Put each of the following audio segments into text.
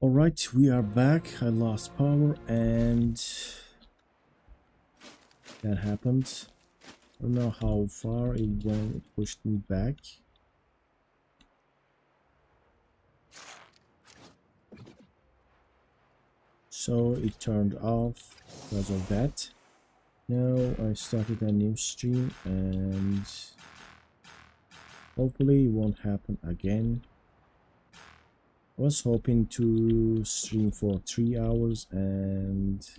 All right, we are back. I lost power and that happened. I don't know how far it went. It pushed me back. So it turned off because of that. Now I started a new stream and hopefully it won't happen again. I was hoping to stream for 3 hours and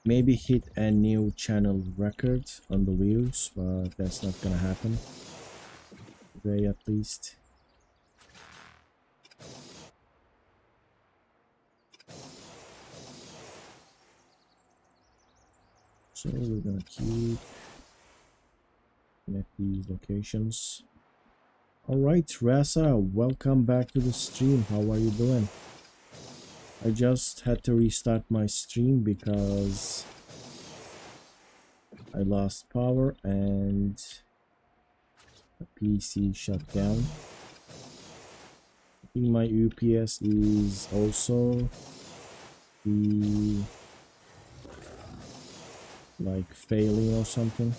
maybe hit a new channel record on the views, but that's not gonna happen today at least. So we're gonna keep at these locations. Alright, Rasa, welcome back to the stream. How are you doing? I just had to restart my stream because I lost power and the PC shut down. I think my UPS is also the like failing or something.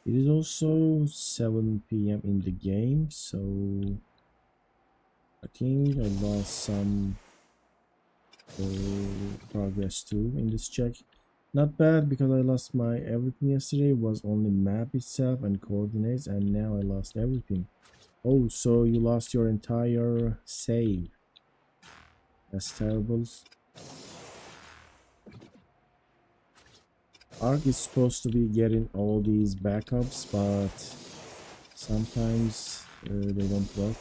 It is also 7 p.m. in the game, so I think I lost some progress too in this check. Not bad because I lost my everything yesterday. It was only map itself and coordinates, and now I lost everything. Oh, so you lost your entire save. That's terrible. Ark is supposed to be getting all these backups, but sometimes they don't work.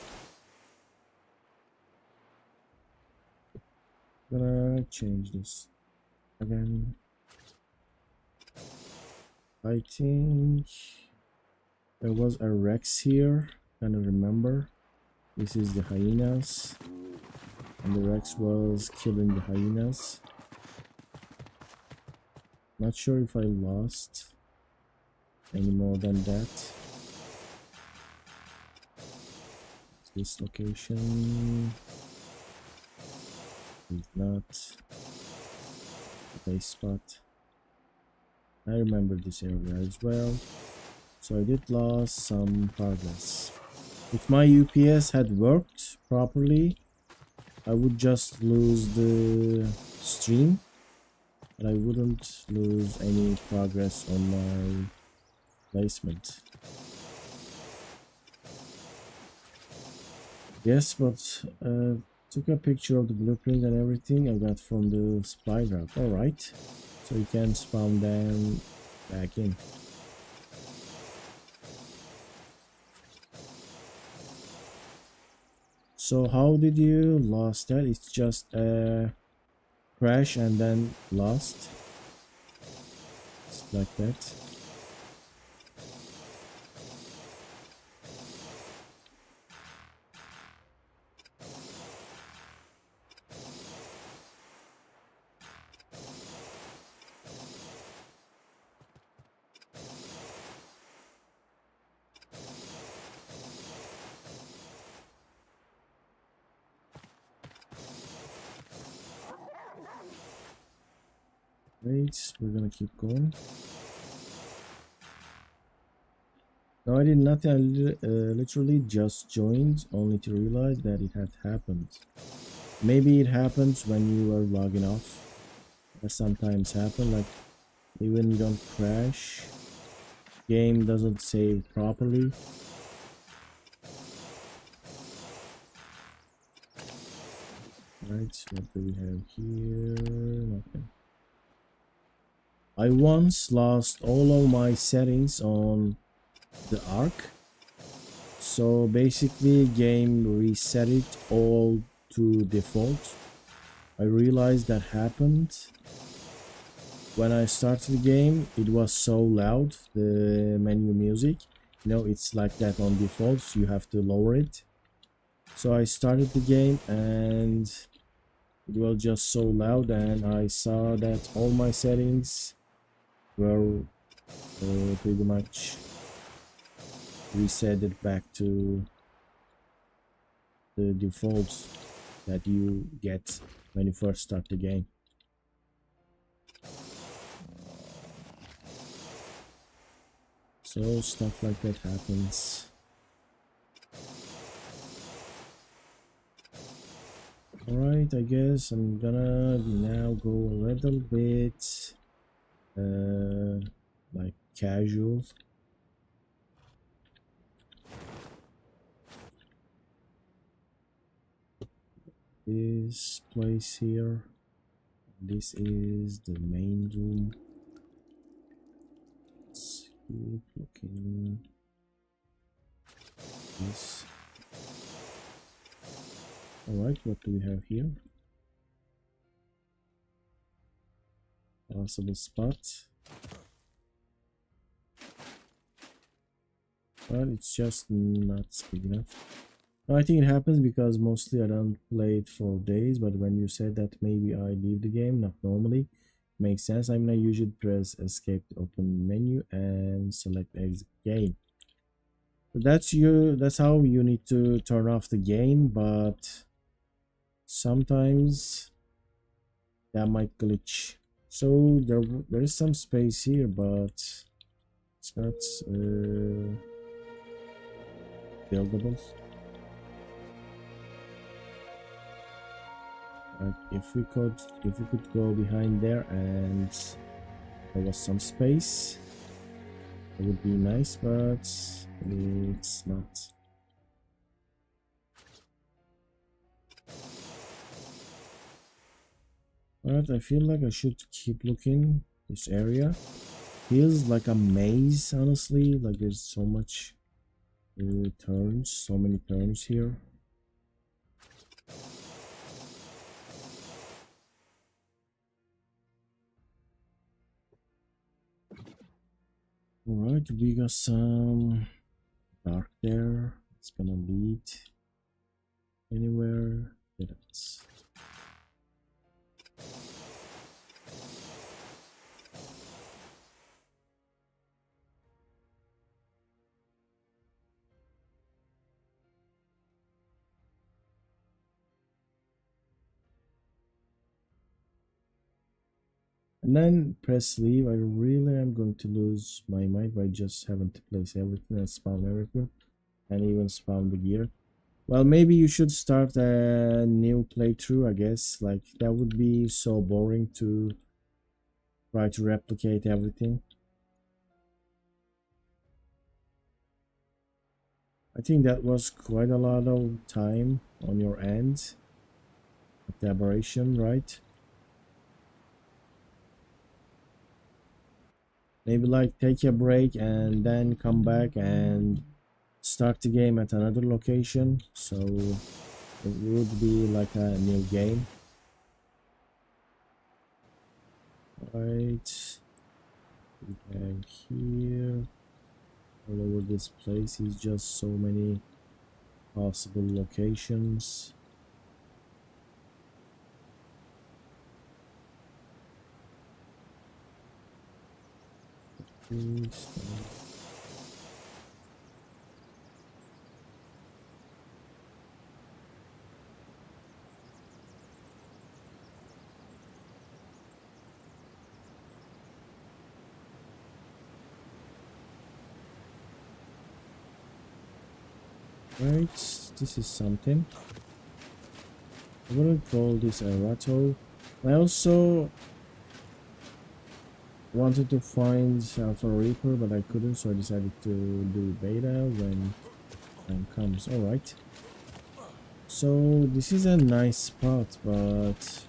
Gonna change this again. I think there was a Rex here. Kind of remember. This is the hyenas, and the Rex was killing the hyenas. Not sure if I lost any more than that. This location is not a base spot. I remember this area as well. So I did lose some progress. If my UPS had worked properly, I would just lose the stream, but I wouldn't lose any progress on my placement. Yes, but took a picture of the blueprint and everything I got from the supply drop. Alright, so you can spawn them back in. So how did you lost that? It's just a crash and then lost. It's like that. Wait, we're gonna keep going. No, I did nothing. I literally just joined only to realize that it had happened. Maybe it happens when you are logging off. That sometimes happen, like even you don't crash, game doesn't save properly. Right, what do we have here? Nothing. I once lost all of my settings on the Ark. So basically game reset it all to default. I realized that happened when I started the game. It was so loud, the menu music. You know, it's like that on default, so you have to lower it. So I started the game and it was just so loud, and I saw that all my settings were pretty much reset it back to the defaults that you get when you first start the game. So stuff like that happens. Alright, I guess I'm gonna now go a little bit like casual. This place here, this is the main room. Let's keep looking. This. Alright, what do we have here? Possible spot. But it's just not big enough. I think it happens because mostly I don't play it for days, but when you said that maybe I leave the game, not normally, makes sense. I'm gonna usually press escape to open menu and select exit game. That's how you need to turn off the game, but sometimes that might glitch. So there is some space here, but it's not buildable. Like if we could go behind there and there was some space, it would be nice, but it's not. But I feel like I should keep looking. This area feels like a maze, honestly. Like there's so much turns, so many turns here. Alright, we got some dark there. It's gonna lead anywhere. That's and then press leave. I really am going to lose my mind by just having to place everything and spawn everything and even spawn the gear. Well, maybe you should start a new playthrough, I guess. Like that would be so boring to try to replicate everything. I think that was quite a lot of time on your end. The aberration, right? Maybe like take a break and then come back and start the game at another location, so it would be like a new game. Right, we have here all over this place is just so many possible locations. Right, this is something. I wouldn't call this a rattle. I also wanted to find Alpha Reaper, but I couldn't, so I decided to do beta when time comes. Alright. So this is a nice spot, but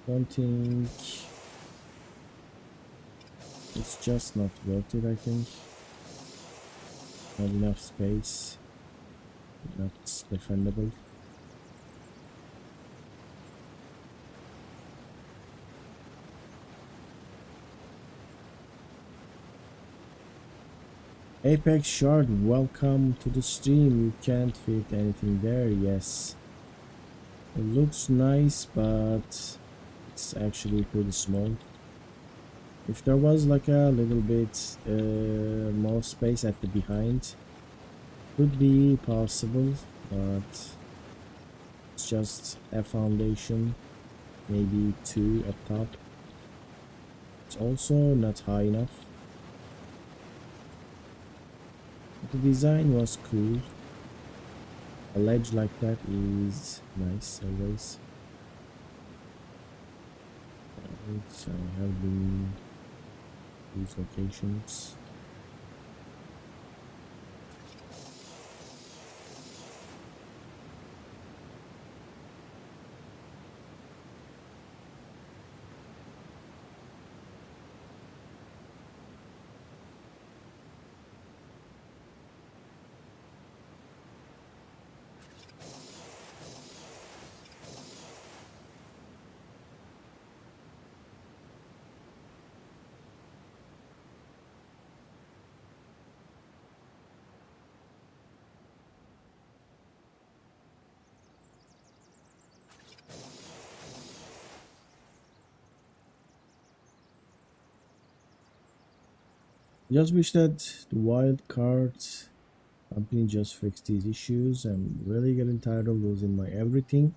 don't think It's just not worth it, I think. Not enough space. Not defendable. Apex Shard, welcome to the stream. You can't fit anything there. Yes. It looks nice, but it's actually pretty small. If there was like a little bit more space at the behind, could be possible, but it's just a foundation, maybe two at top. It's also not high enough. The design was cool. A ledge like that is nice always. So I have these locations. Just wish that the wild cards company just fixed these issues. I'm really getting tired of losing my everything,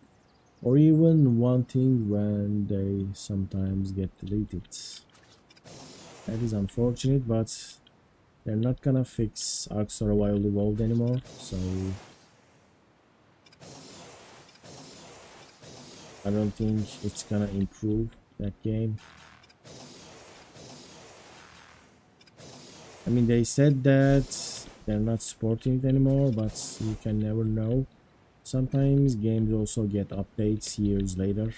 or even wanting when they sometimes get deleted. That is unfortunate, but they're not gonna fix Ark Survival Evolved anymore, so I don't think it's gonna improve that game. I mean, they said that they're not supporting it anymore, but you can never know. Sometimes games also get updates years later.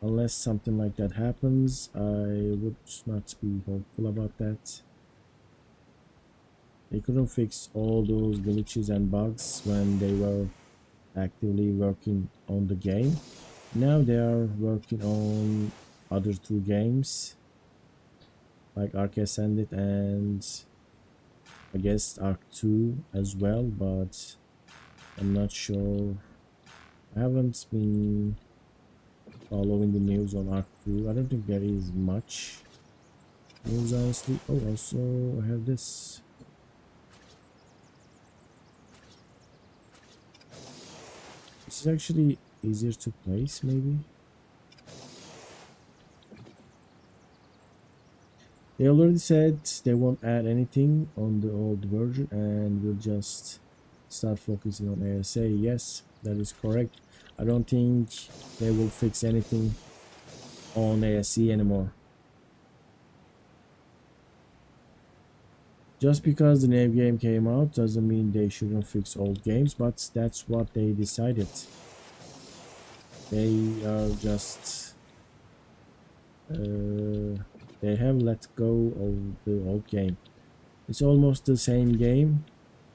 Unless something like that happens, I would not be hopeful about that. They couldn't fix all those glitches and bugs when they were actively working on the game. Now they are working on other two games like Ark Ascended and I guess Ark 2 as well, but I'm not sure. I haven't been following the news on Ark 2. I don't think there is much news honestly. Oh, also I have this. This is actually easier to place maybe. They already said they won't add anything on the old version and will just start focusing on ASA. Yes, that is correct. I don't think they will fix anything on ASE anymore. Just because the new game came out doesn't mean they shouldn't fix old games, but that's what they decided. They are just they have let go of the old game. It's almost the same game.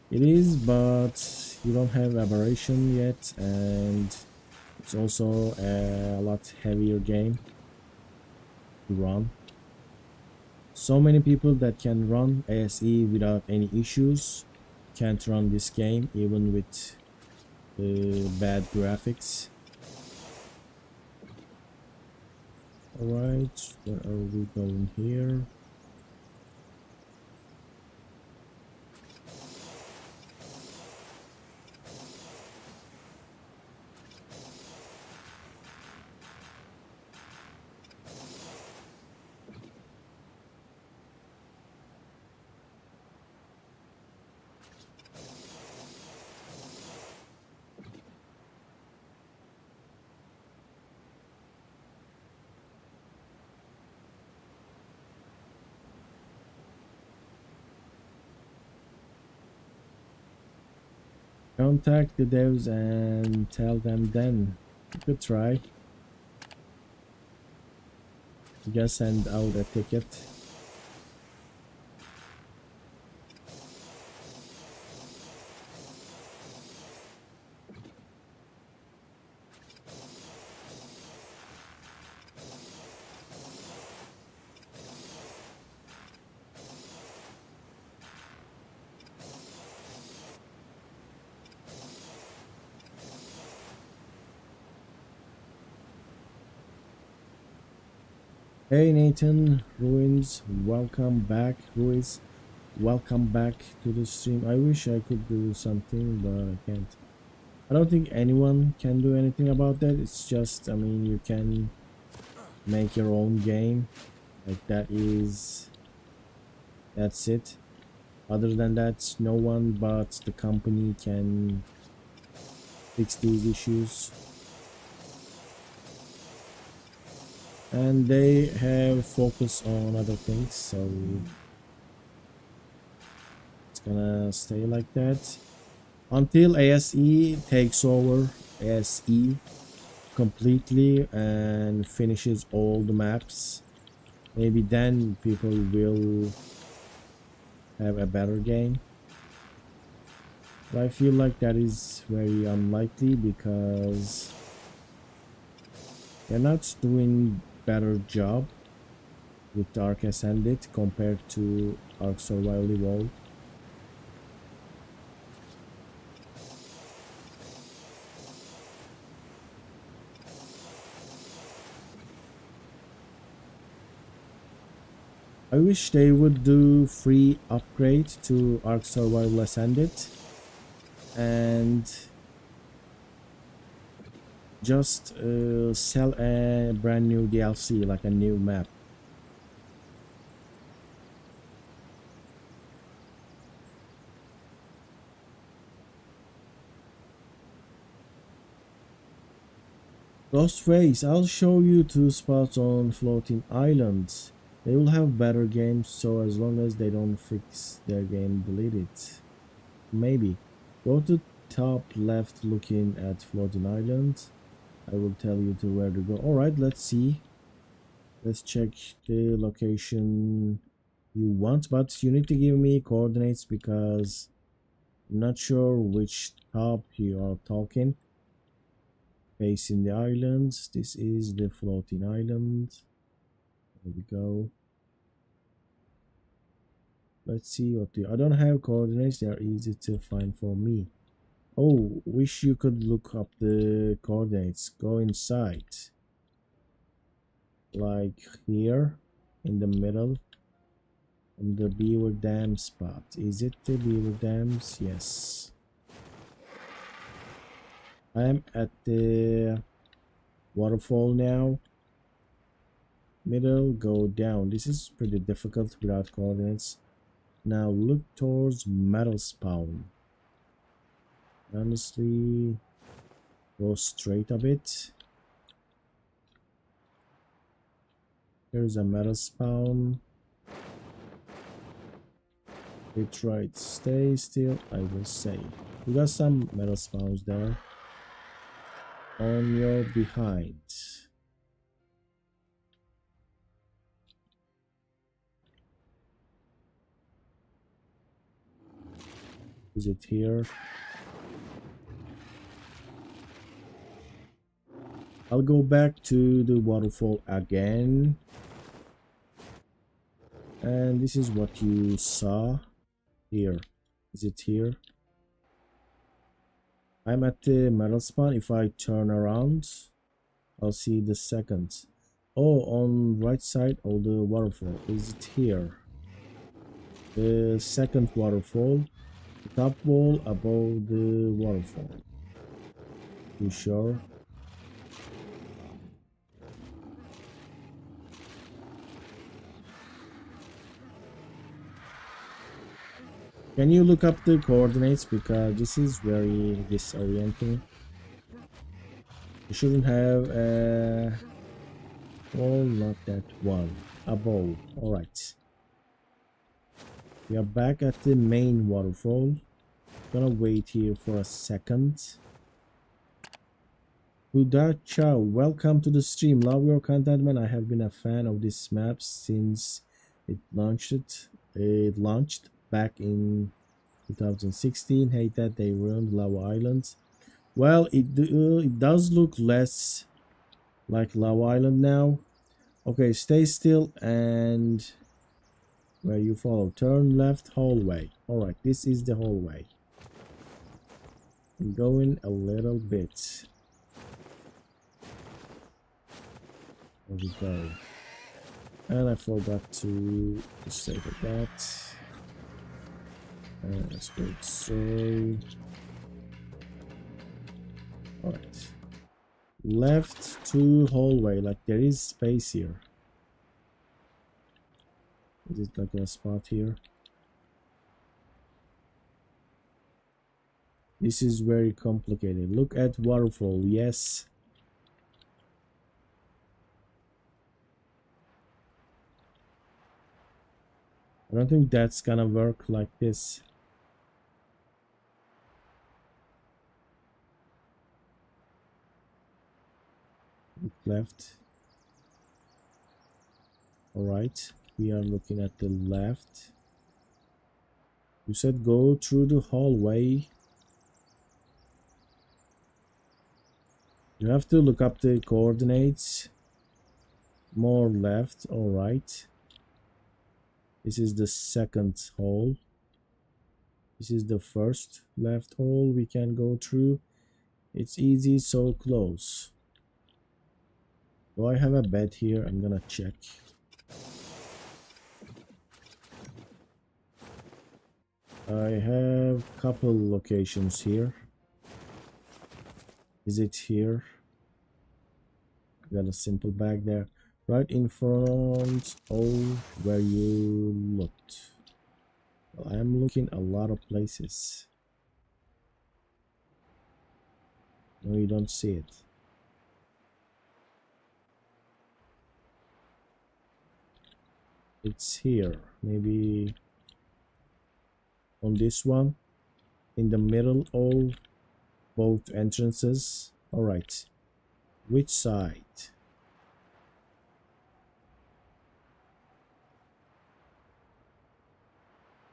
It is, but you don't have aberration yet, and it's also a lot heavier game to run. So many people that can run ASE without any issues can't run this game even with bad graphics. Alright, where are we going here? Contact the devs and tell them then. You could try. Just send out a ticket. Hey Nathan, Ruins, welcome back. Ruiz, welcome back to the stream. I wish I could do something, but I can't. I don't think anyone can do anything about that. It's just, I mean, you can make your own game. Like that's it. Other than that, no one but the company can fix these issues. And they have focus on other things, so it's gonna stay like that until ASE takes over. ASE completely and finishes all the maps. Maybe then people will have a better game, but I feel like that is very unlikely because they're not doing better job with Ark Ascended compared to Ark Survival Evolved. I wish they would do free upgrade to Ark Survival Ascended and just sell a brand new DLC, like a new map. Ghostface, I'll show you two spots on floating islands. They will have better games, so as long as they don't fix their game, delete it. Maybe. Go to top left looking at floating islands. I will tell you to where to go. Alright, let's see. Let's check the location you want, but you need to give me coordinates because I'm not sure which top you are talking. Facing the islands. This is the floating island. There we go. Let's see what the I don't have coordinates. They are easy to find for me. Oh, wish you could look up the coordinates. Go inside. Like here in the middle on the beaver dam spot. Is it the beaver dams? Yes. I am at the waterfall now. Middle, go down. This is pretty difficult without coordinates. Now look towards metal spawn. Honestly, go straight a bit. Here's a metal spawn. Hit right, stay still, I will say. We got some metal spawns there. On your behind. Is it here? I'll go back to the waterfall again. And this is what you saw here. Is it here? I'm at the metal spawn. If I turn around, I'll see the second. Oh, on right side of the waterfall. Is it here? The second waterfall. The top wall above the waterfall. You sure? Can you look up the coordinates because this is very disorienting. You shouldn't have a wall, not that one. Above. Alright. We are back at the main waterfall. Gonna wait here for a second. Huda Chow, welcome to the stream. Love your content, man. I have been a fan of this map since it launched. It launched back in 2016. Hate that they ruined Lava Island. Well, it does look less like Lava Island now. Okay, stay still and where you follow. Turn left hallway. Alright, this is the hallway. I'm going a little bit. There we go. And I forgot to save that. Let's go so. Alright. Left to hallway, like there is space here. Is it like a spot here? This is very complicated. Look at waterfall, yes. I don't think that's gonna work like this. Look left. Alright, we are looking at the left. You said go through the hallway. You have to look up the coordinates. More left, alright. This is the second hole. This is the first left hole we can go through. It's easy, so close. Do I have a bed here? I'm gonna check. I have couple locations here. Is it here? Got a simple bag there. Right in front of where you looked. Well, I am looking a lot of places. No, you don't see it. It's here. Maybe on this one. In the middle of both entrances. Alright. Which side?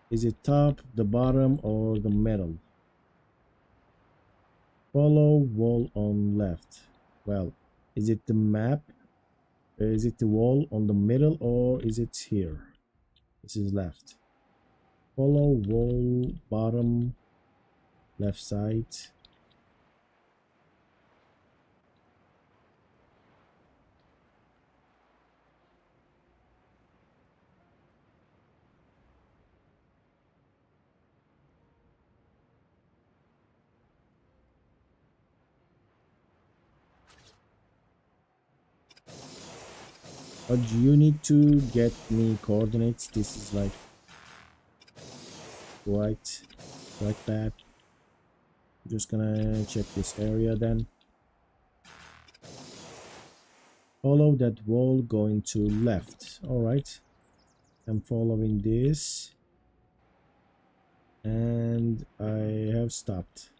Is it top, the bottom, or the middle? Follow wall on left. Well, is it the map? Is it the wall on the middle, or is it here? This is left. Follow wall bottom left side. But you need to get me coordinates. This is like right bad. Just gonna check this area then. Follow that wall going to left. Alright. I'm following this. And I have stopped.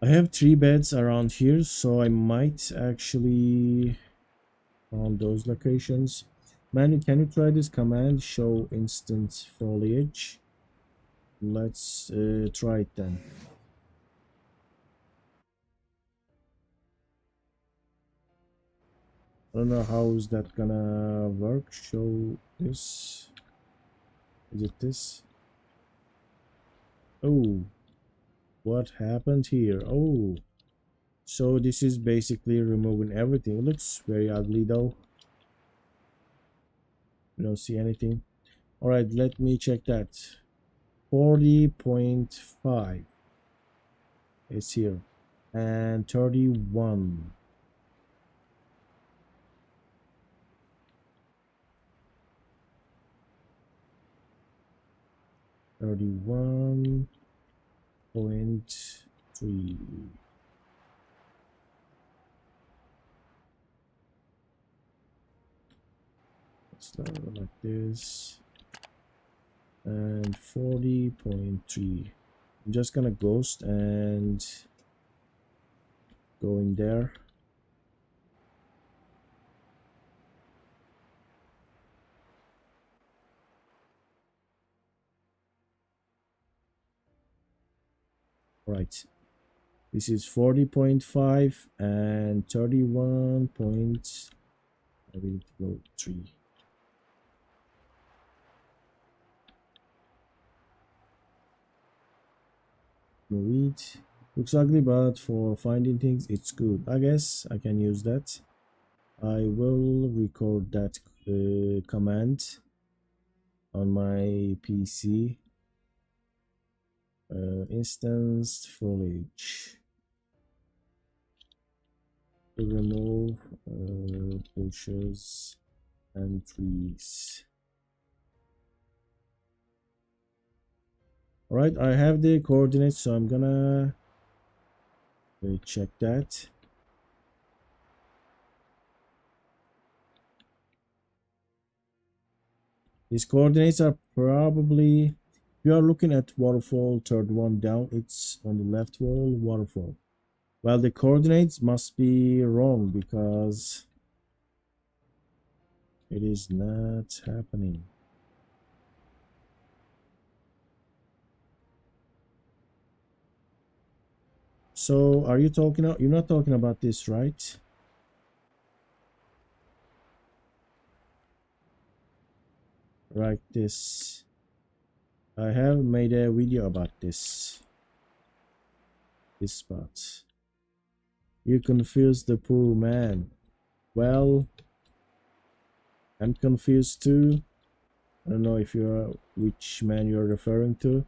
I have 3 beds around here, so I might actually on those locations. Manu, can you try this command? Show instant foliage. Let's try it then. I don't know how is that gonna work. Show this. Is it this? Oh, what happened here? Oh, so this is basically removing everything. It looks very ugly though. You don't see anything. All right, let me check that. 40.5 is here, and 31. 31.3. Let's start like this. And 40.3. I'm just gonna ghost and go in there. Right. This is 40.5 and 31 point. I will go 3. Move it. Looks ugly, but for finding things, it's good. I guess I can use that. I will record that command on my PC. Instanced foliage to remove bushes and trees. All right, I have the coordinates, so I'm gonna check that. These coordinates are probably, if you are looking at waterfall, third one down, it's on the left wall, waterfall. Well, the coordinates must be wrong because it is not happening. So, are you talking? You're not talking about this, right? Right, this. I have made a video about this spot. You confused the poor man. Well, I'm confused too. I don't know if you're which man you're referring to.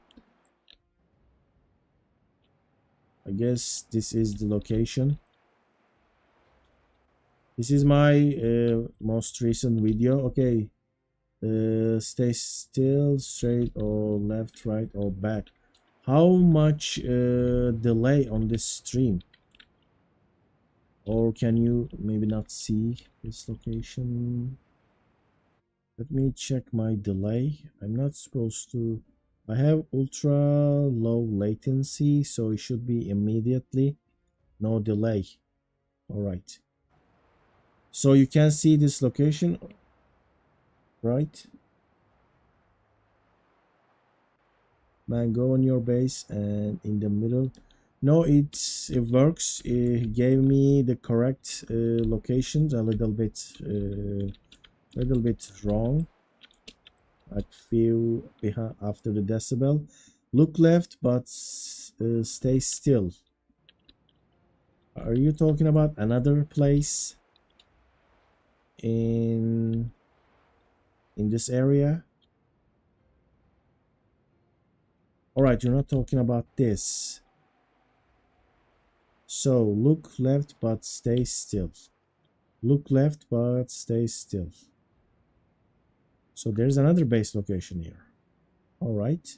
I guess this is the location. This is my most recent video. Okay, stay still, straight or left, right or back. How much delay on this stream? Or can you maybe not see this location? Let me check my delay. I'm not supposed to. I have ultra low latency, so it should be immediately. No delay. All right. So you can see this location, right? Man, go on your base and in the middle. No, it works. It gave me the correct locations. A little bit wrong. Like few behind after the decibel. Look left, but stay still. Are you talking about another place in this area? All right, you're not talking about this. So look left, but stay still. Look left, but stay still. So there's another base location here. All right.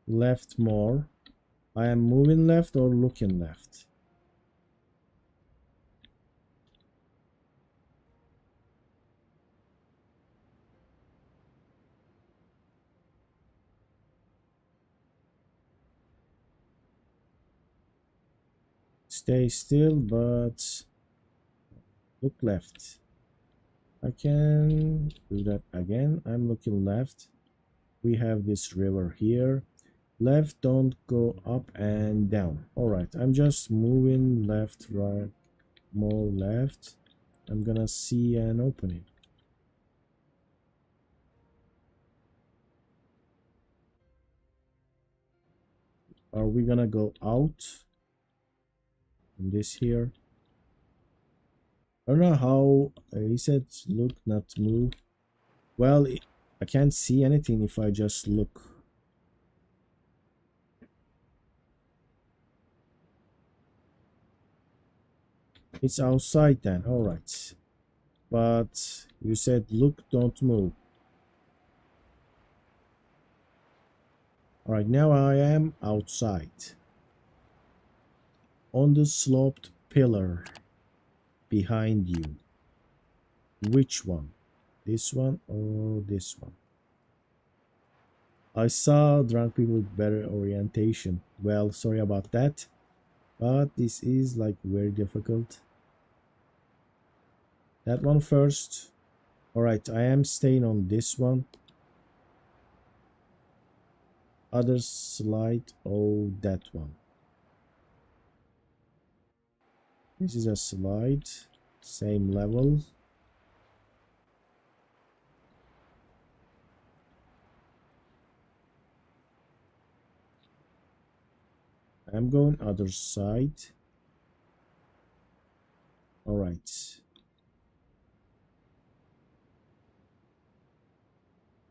Left more. I am moving left or looking left? Stay still, but look left. I can do that again. I'm looking left. We have this river here. Left, don't go up and down. All right, I'm just moving left, right, more left. I'm gonna see an opening. Are we gonna go out in this here? I don't know how he said look, not move. Well, I can't see anything if I just look. It's outside then. All right. But you said look, don't move. All right, now I am outside. On the sloped pillar behind you. Which one? This one or this one? I saw drunk people with better orientation. Well, sorry about that. But this is like very difficult. That one first. Alright, I am staying on this one. Other slide. Oh, that one. This is a slide. Same level. I'm going other side. All right.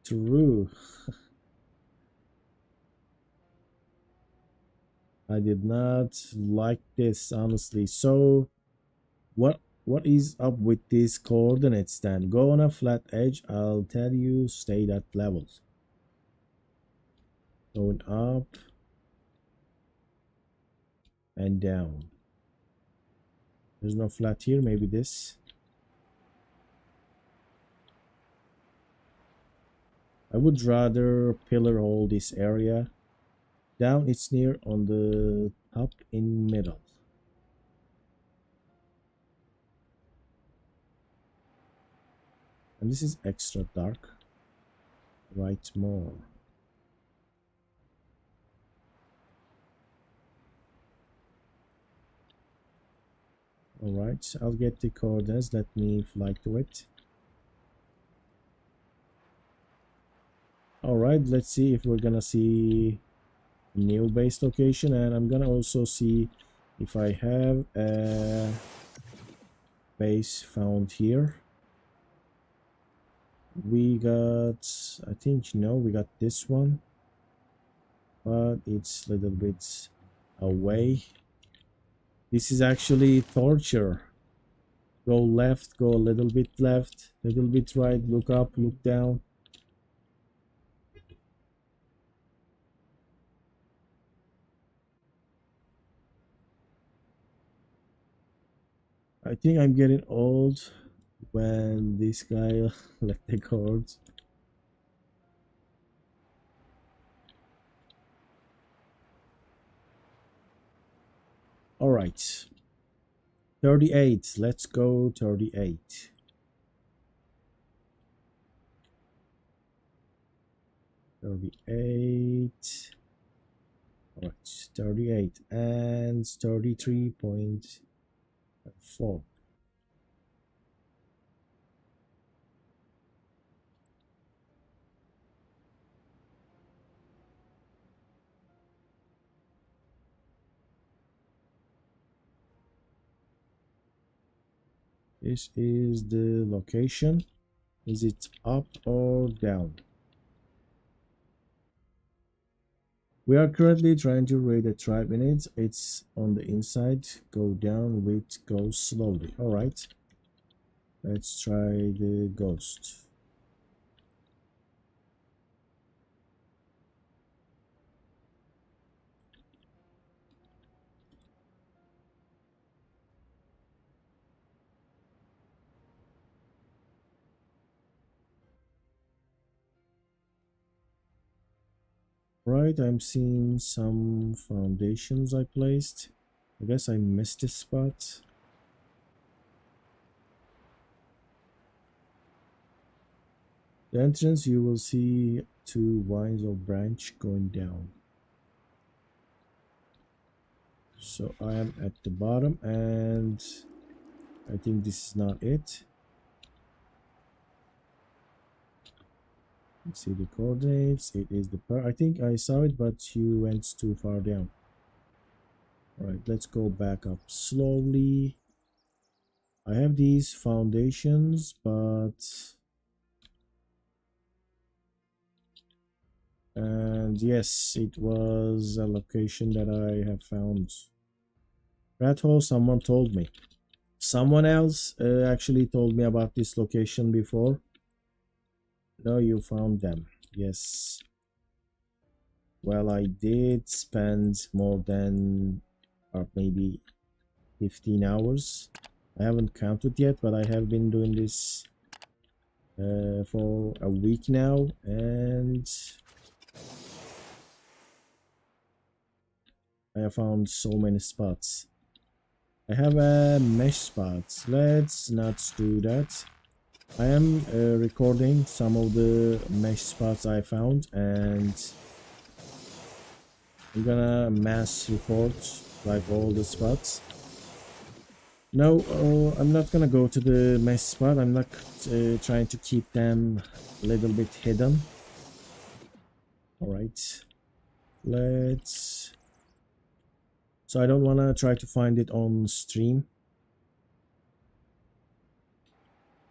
True. I did not like this, honestly. So what is up with these coordinates then? Go on a flat edge. I'll tell you stay that level. Going up and down. There's no flat here. Maybe this. I would rather pillar hold this area. Down it's near on the top in middle. And this is extra dark. Right more. Alright, I'll get the coordinates. Let me fly to it. Alright, let's see if we're gonna see a new base location, and I'm gonna also see if I have a base found here. We got, I think, no, we got this one, but it's a little bit away. This is actually torture. Go left, go a little bit left, little bit right, look up, look down. I think I'm getting old when this guy let the cards. All right. 38. Let's go 38. 38. All right. 38 and 33.4. This is the location. Is it up or down? We are currently trying to raid a tribe in it. It's on the inside. Go down with go slowly. Alright. Let's try the ghost. Right, I'm seeing some foundations I placed. I guess I missed this spot. The entrance, you will see two vines or branch going down. So I am at the bottom, and I think this is not it. Let's see the coordinates. It is the part. I think I saw it, but you went too far down. Alright, let's go back up slowly. I have these foundations, but... And yes, it was a location that I have found. Rathole, someone told me. Someone else actually told me about this location before. No, you found them. Yes. Well, I did spend more than maybe 15 hours. I haven't counted yet, but I have been doing this for a week now, and I have found so many spots. I have a mesh spot. Let's not do that. I am recording some of the mesh spots I found, and I'm gonna mass report like all the spots. No, I'm not gonna go to the mesh spot. I'm not trying to keep them a little bit hidden. All right, let's So I don't want to try to find it on stream.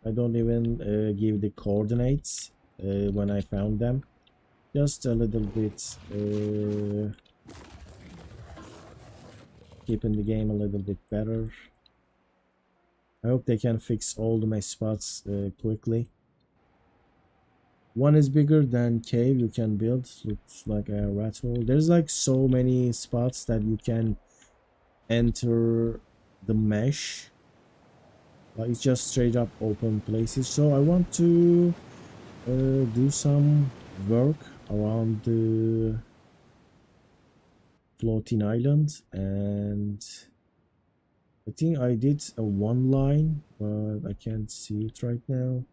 I don't even give the coordinates when I found them. Just a little bit keeping the game a little bit better. I hope they can fix all the mess spots quickly. One is bigger than cave you can build. Looks like a rat hole. There's like so many spots that you can enter the mesh. It's just straight up open places. So I want to do some work around the floating island, and I think I did a one line, but I can't see it right now.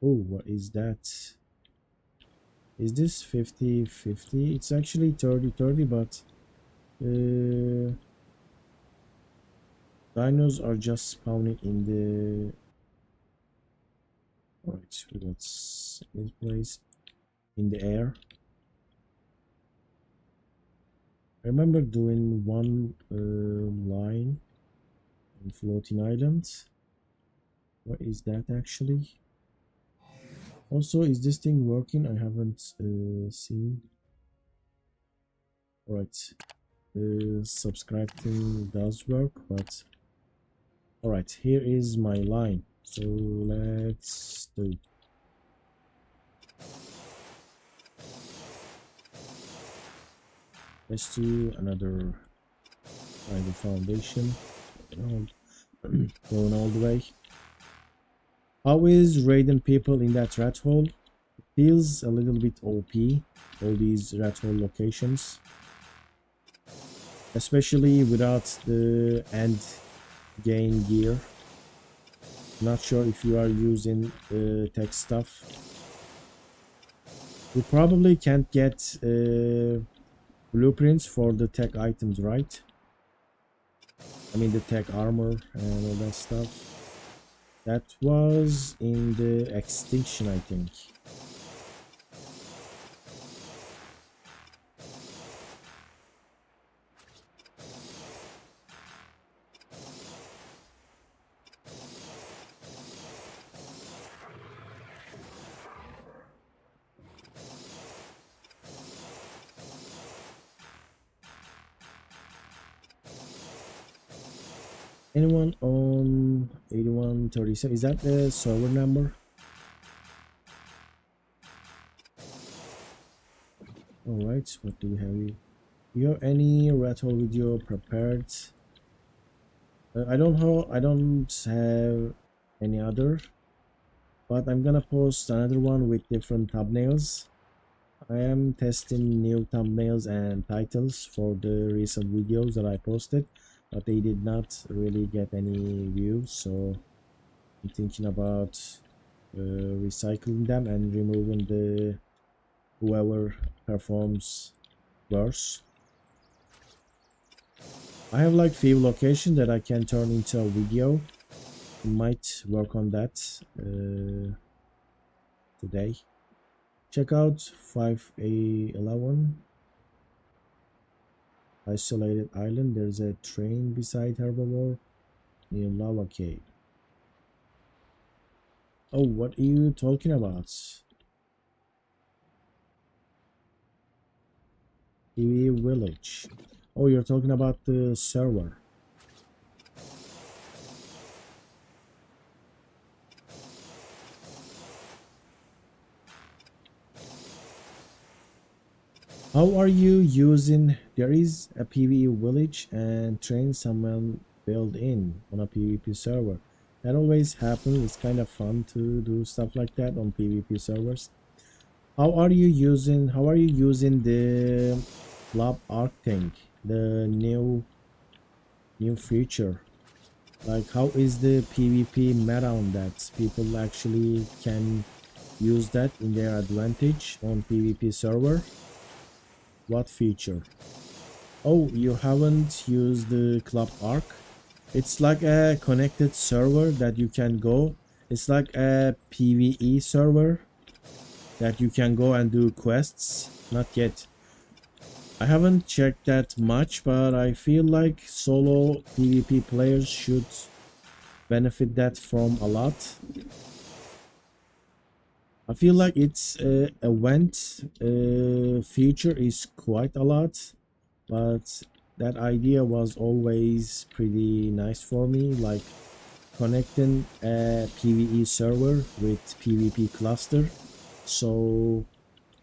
Oh, what is that? Is this 50-50? It's actually 30-30, but dinos are just spawning in the... Alright, let's this place in the air. I remember doing one line on floating islands. What is that actually? Also, is this thing working? I haven't seen. Alright, subscribing does work, but alright, here is my line. So let's do. Let's do another kind of foundation. Going all the way. How is raiding people in that rat hole? It feels a little bit OP, all these rat hole locations. Especially without the end game gear. Not sure if you are using tech stuff. You probably can't get blueprints for the tech items, right? I mean the tech armor and all that stuff. That was in the extinction, I think. Anyone on 8137? Is that the server number? Alright, what do we have here? Do you have any rat hole video prepared? I don't have any other, but I'm gonna post another one with different thumbnails. I am testing new thumbnails and titles for the recent videos that I posted, but they did not really get any views, so I'm thinking about recycling them and removing the whoever performs worse. I have like few locations that I can turn into a video. Might work on that today. Check out 5A11 isolated island. There's a train beside herbivore near lava cave. Oh, what are you talking about? TV village. Oh, you're talking about the server. How are you using? There is a PvE village and train someone built in on a PvP server. That always happens. It's kind of fun to do stuff like that on PvP servers. How are you using the club Ark thing, the new feature? Like, how is the PvP meta on that? People actually can use that in their advantage on PvP server. What feature? Oh, you haven't used the club Ark? It's like a connected server that you can go. It's like a PvE server that you can go and do quests. Not yet. I haven't checked that much, but I feel like solo PvP players should benefit that from a lot. I feel like its event feature is quite a lot, but that idea was always pretty nice for me, like connecting a PvE server with PvP cluster. So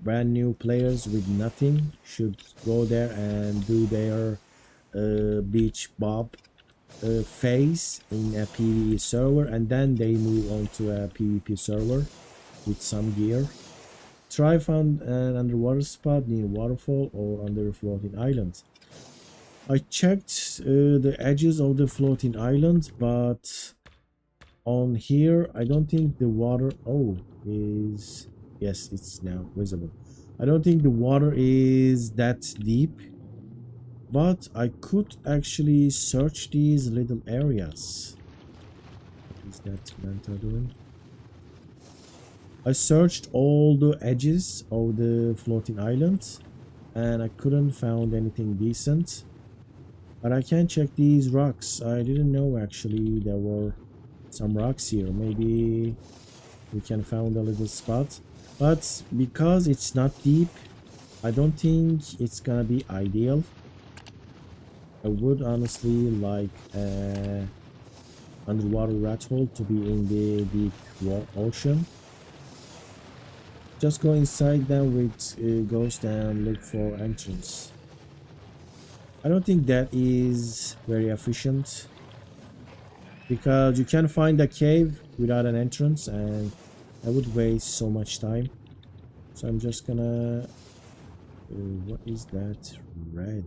brand new players with nothing should go there and do their beach bob phase in a PvE server, and then they move on to a PvP server with some gear. Try found an underwater spot near waterfall or under a floating island. I checked the edges of the floating island, but on here I don't think the water is, yes, it's now visible. I don't think the water is that deep, but I could actually search these little areas. What is that manta doing? I searched all the edges of the floating island and I couldn't find anything decent. But I can check these rocks. I didn't know actually there were some rocks here. Maybe we can find a little spot. But because it's not deep, I don't think it's gonna be ideal. I would honestly like a underwater rat hole to be in the deep ocean. Just go inside them with ghost and look for entrance. I don't think that is very efficient because you can find a cave without an entrance and I would waste so much time. So I'm just gonna what is that red?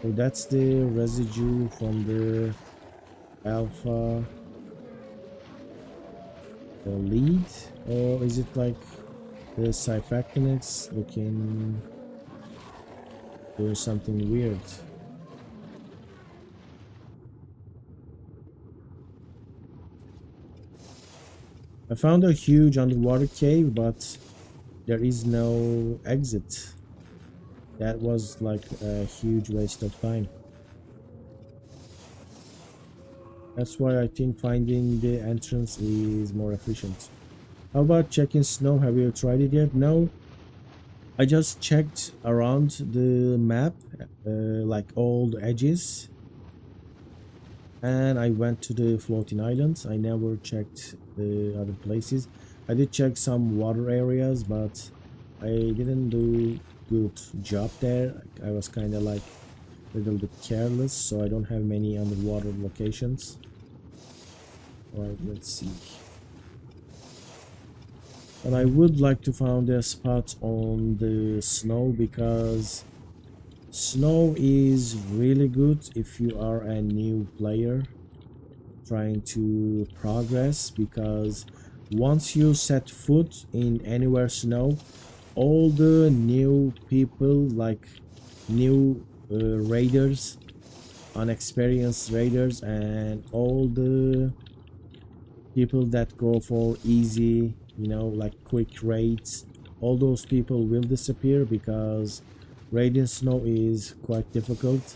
Oh, that's the residue from the alpha lead, or is it like the Cyphactinates looking doing something weird? I found a huge underwater cave, but there is no exit. That was like a huge waste of time. That's why I think finding the entrance is more efficient. How about checking snow? Have you tried it yet? No. I just checked around the map, like all the edges, and I went to the floating islands. I never checked the other places. I did check some water areas, but I didn't do good job there. I was kind of like a little bit careless, so I don't have many underwater locations. Alright, let's see. But I would like to find a spot on the snow because snow is really good if you are a new player trying to progress, because once you set foot in anywhere snow, all the new people, like new raiders, unexperienced raiders, and all the people that go for easy, you know, like quick raids, all those people will disappear because raiding snow is quite difficult.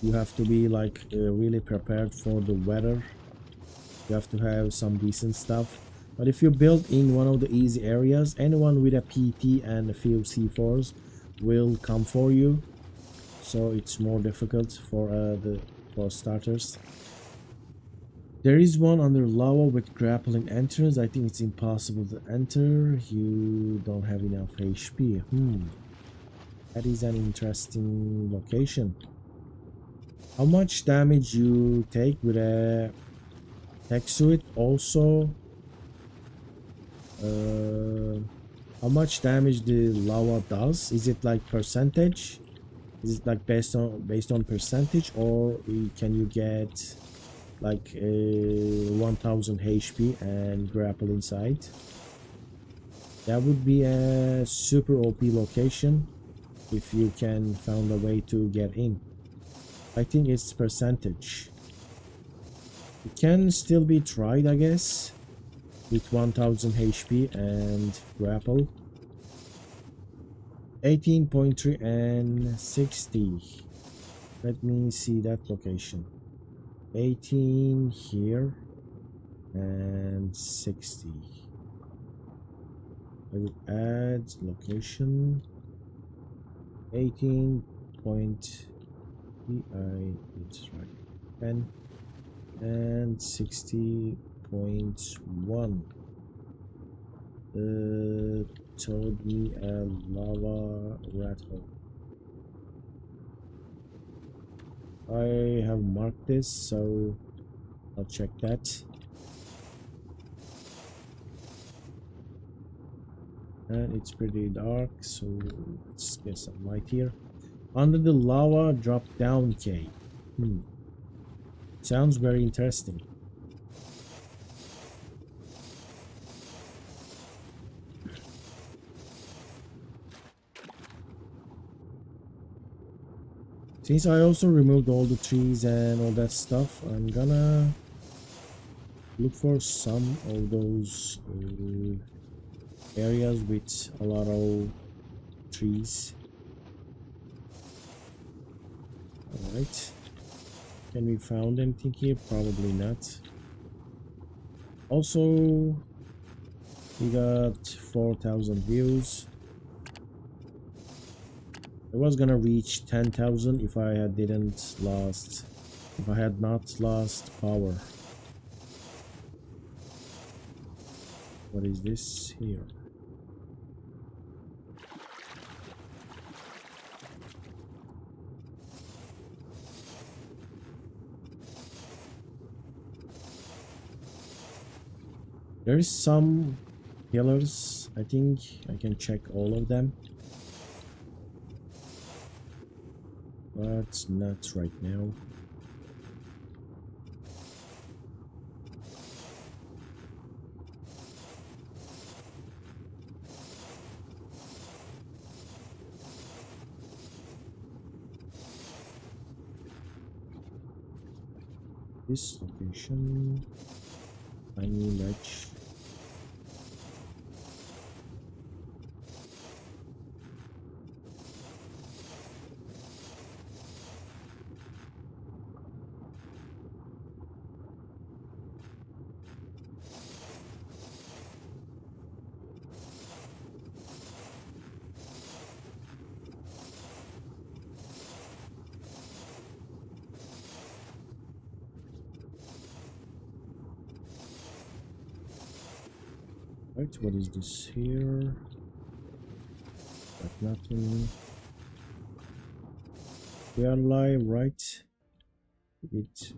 You have to be like really prepared for the weather. You have to have some decent stuff. But if you build in one of the easy areas, anyone with a PT and a few C4s will come for you. So it's more difficult for starters. There is one under lava with grappling entrance. I think it's impossible to enter. You don't have enough HP. That is an interesting location. How much damage you take with a tech suit also? How much damage the lava does? Is it like percentage? Is it like based on percentage, or can you get like 1000 HP and grapple inside? That would be a super OP location if you can find a way to get in. I think it's percentage. It can still be tried, I guess. with 1000 HP and grapple. 18.3 and 60. Let me see that location. 18 here and 60. I will add location 18 point it's right 10 and 60.1 told me a lava rat hole. I have marked this, so I'll check that. And it's pretty dark, so let's get some light here. Under the lava drop down cave. Sounds very interesting. Since I also removed all the trees and all that stuff, I'm gonna look for some of those areas with a lot of trees. Alright. Can we found anything here? Probably not. Also, we got 4,000 views. I was gonna reach 10,000 if I had not lost power. What is this here? There is some pillars. I think I can check all of them, but not right now. This location, tiny ledge. Right, what is this here? Got nothing. We are live, right? With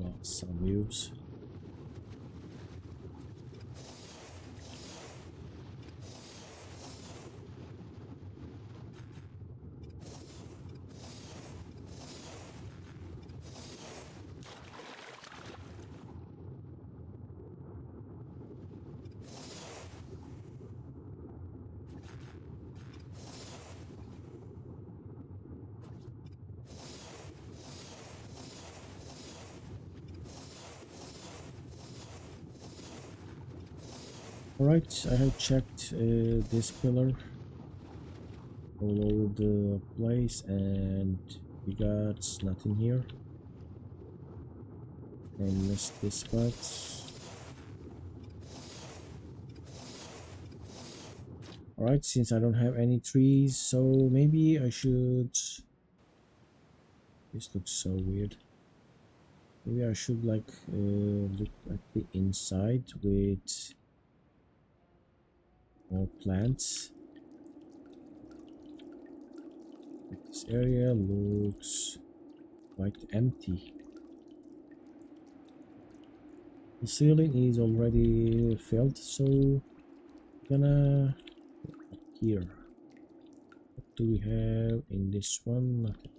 well, some views. Alright, I have checked this pillar all over the place and we got nothing here. And missed this spot. Alright, since I don't have any trees, so maybe I should... This looks so weird. Maybe I should like look at the inside with more plants. This area looks quite empty. The ceiling is already filled, so I'm gonna look up here. What do we have in this one? Nothing.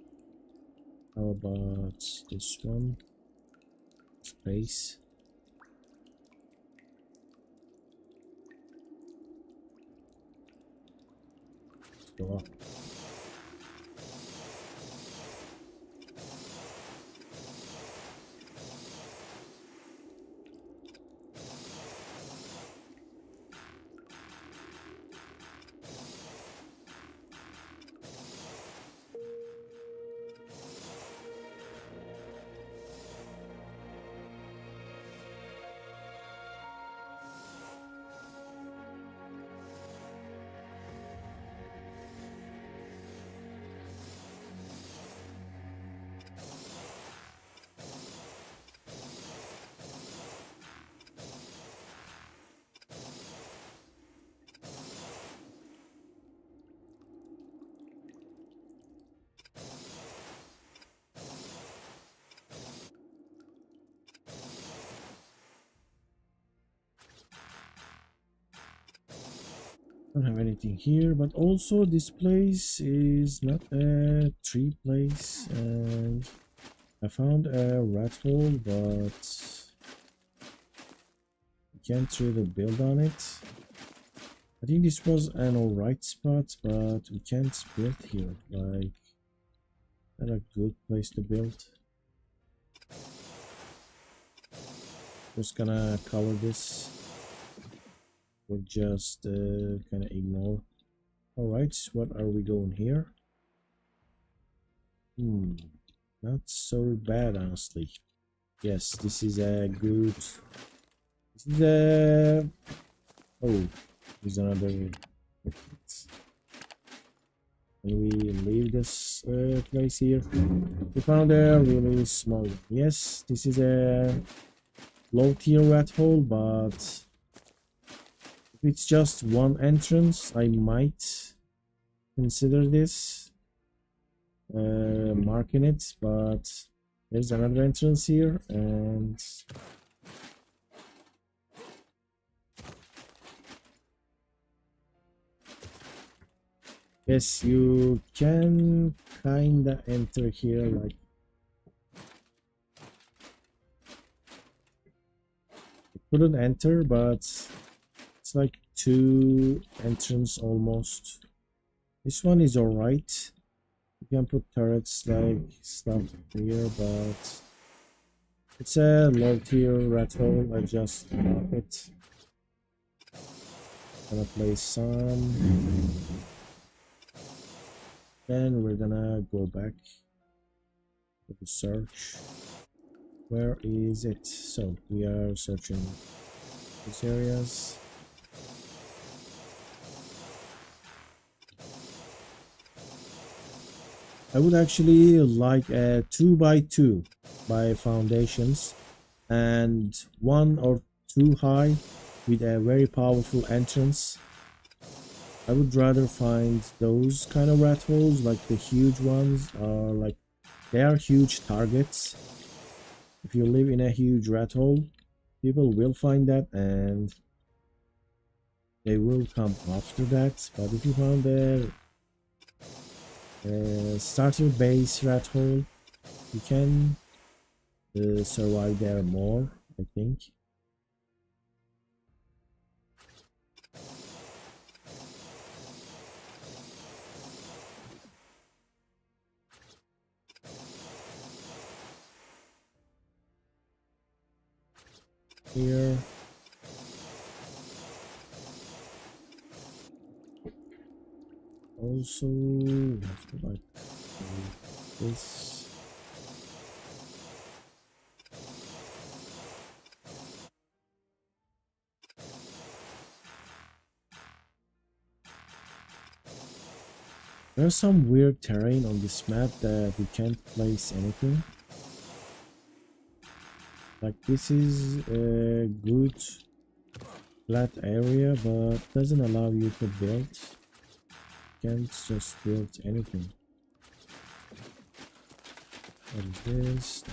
How about this one? Space. Let's go up. Don't have anything here, but also this place is not a tree place, and I found a rat hole, but you can't really build on it. I think this was an alright spot, but we can't build here. Like, not a good place to build. Just gonna cover this. We'll just kind of ignore. Alright, what are we doing here? Not so bad, honestly. Yes, this is a good. This is a. Oh, there's another. Can we leave this place here? We found a really small one. Yes, this is a low tier rat hole, but if it's just one entrance, I might consider this marking it. But there's another entrance here, and yes, you can kinda enter here, like you couldn't enter, but it's like two entrance almost. This one is alright. You can put turrets like stuff here, but it's a low tier rat hole. I just mark it. Gonna place some. Then we're gonna go back to the search. Where is it? So we are searching these areas. I would actually like a 2x2 by foundations and 1 or 2 high with a very powerful entrance. I would rather find those kind of rat holes, like the huge ones are like, they are huge targets. If you live in a huge rat hole, people will find that and they will come after that. But if you found a starter base rat hole, you can survive there more, I think. Here. Also, have to like this. There's some weird terrain on this map that we can't place anything. Like this is a good flat area, but doesn't allow you to build. You can't just build anything. What is this?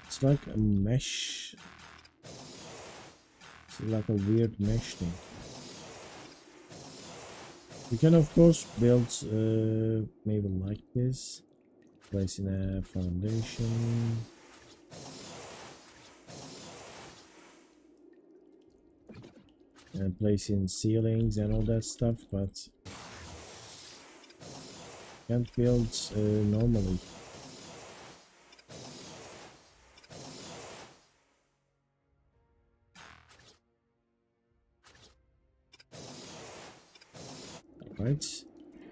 It's like a mesh. It's like a weird mesh thing. You can of course build maybe like this, placing a foundation. And placing ceilings and all that stuff, but can't build normally. Right,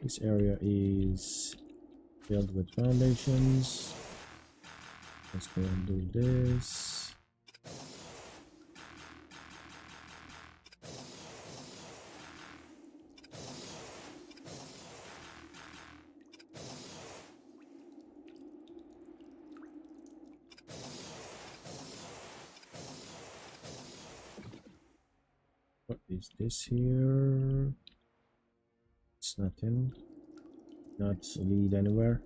this area is filled with foundations. Let's go and do this. What is this here? It's nothing. Not lead anywhere.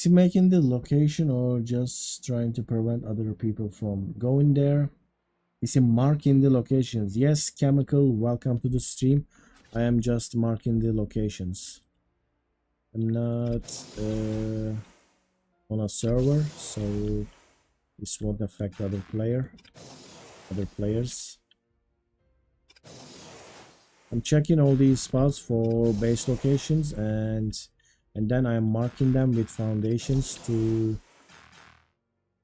Is he making the location or just trying to prevent other people from going there? Is he marking the locations? Yes, Chemical, welcome to the stream. I am just marking the locations. I'm not on a server, so this won't affect other players. I'm checking all these spots for base locations, and then I'm marking them with foundations to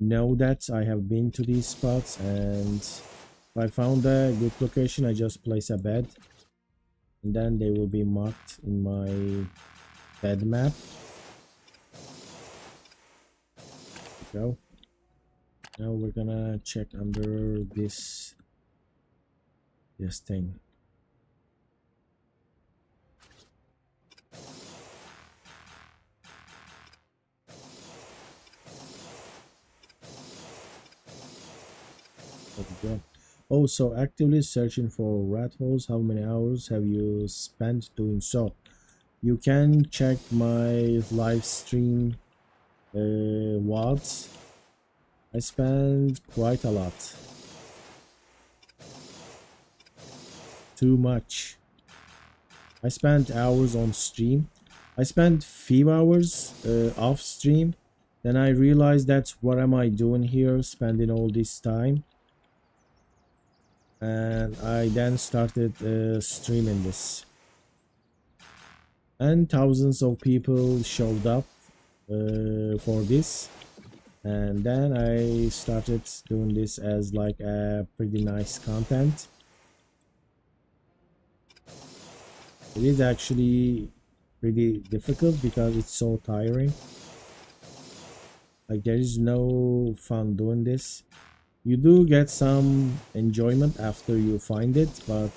know that I have been to these spots. And if I found a good location, I just place a bed, and then they will be marked in my bed map. Go. Now we're gonna check under this thing. There we go. Oh, so actively searching for rat holes. How many hours have you spent doing so? You can check my live stream watts. I spend quite a lot. Too much. I spent hours on stream. I spent few hours off stream. Then I realized that what am I doing here, spending all this time? And I then started streaming this. And thousands of people showed up for this. And then I started doing this as like a pretty nice content. It is actually pretty difficult because it's so tiring. Like there is no fun doing this. You do get some enjoyment after you find it, but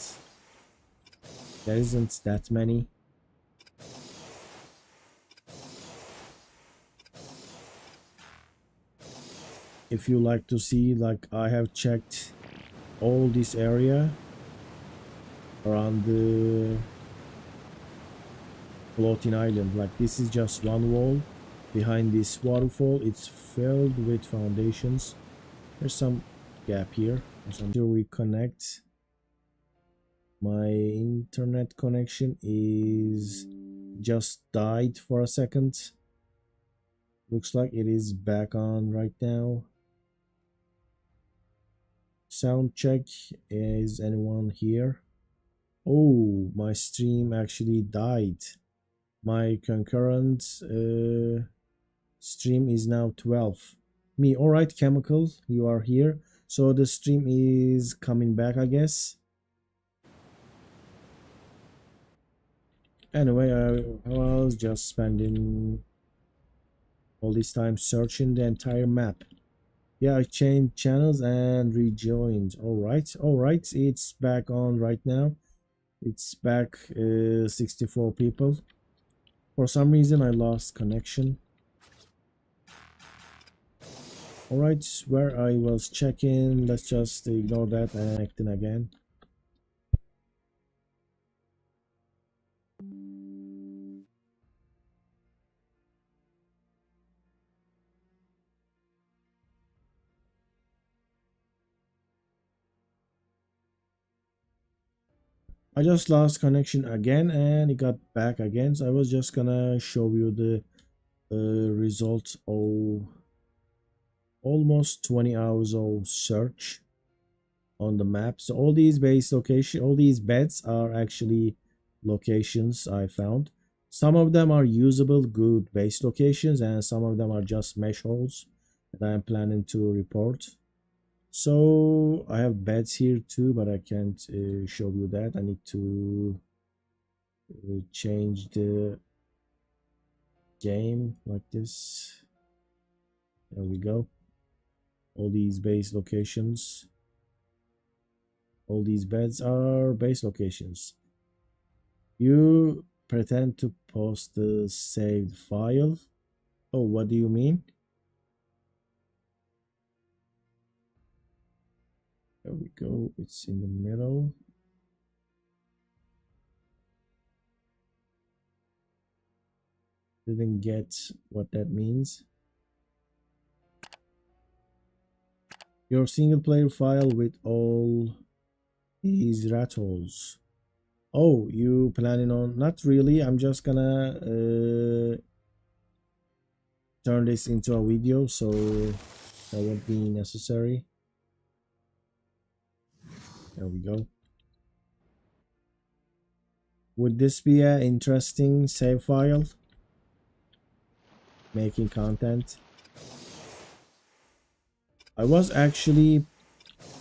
there isn't that many. If you like to see, like I have checked all this area around the floating island. Like this is just one wall. Behind this waterfall, it's filled with foundations. There's some gap here. Until we connect. My internet connection is just died for a second. Looks like it is back on right now. Sound check. Is anyone here? Oh, my stream actually died. My concurrent stream is now 12. Me, all right, Chemical, you are here. So the stream is coming back, I guess. Anyway, I was just spending all this time searching the entire map. Yeah, I changed channels and rejoined. All right, it's back on right now. It's back 64 people. For some reason I lost connection. Alright, where I was checking, let's just ignore that and acting again. I just lost connection again and it got back again, so I was just gonna show you the results of almost 20 hours of search on the map. So all these base location, all these beds are actually locations I found. Some of them are usable good base locations and some of them are just mesh holes that I'm planning to report. So I have beds here too, but I can't show you that. I need to change the game like this. There we go. All these base locations. All these beds are base locations. You pretend to post the saved file. Oh, what do you mean? There we go. It's in the middle. Didn't get what that means. Your single player file with all these ratholes. Oh, you planning on? Not really. I'm just gonna turn this into a video, so that won't be necessary. There we go. Would this be an interesting save file? Making content. I was actually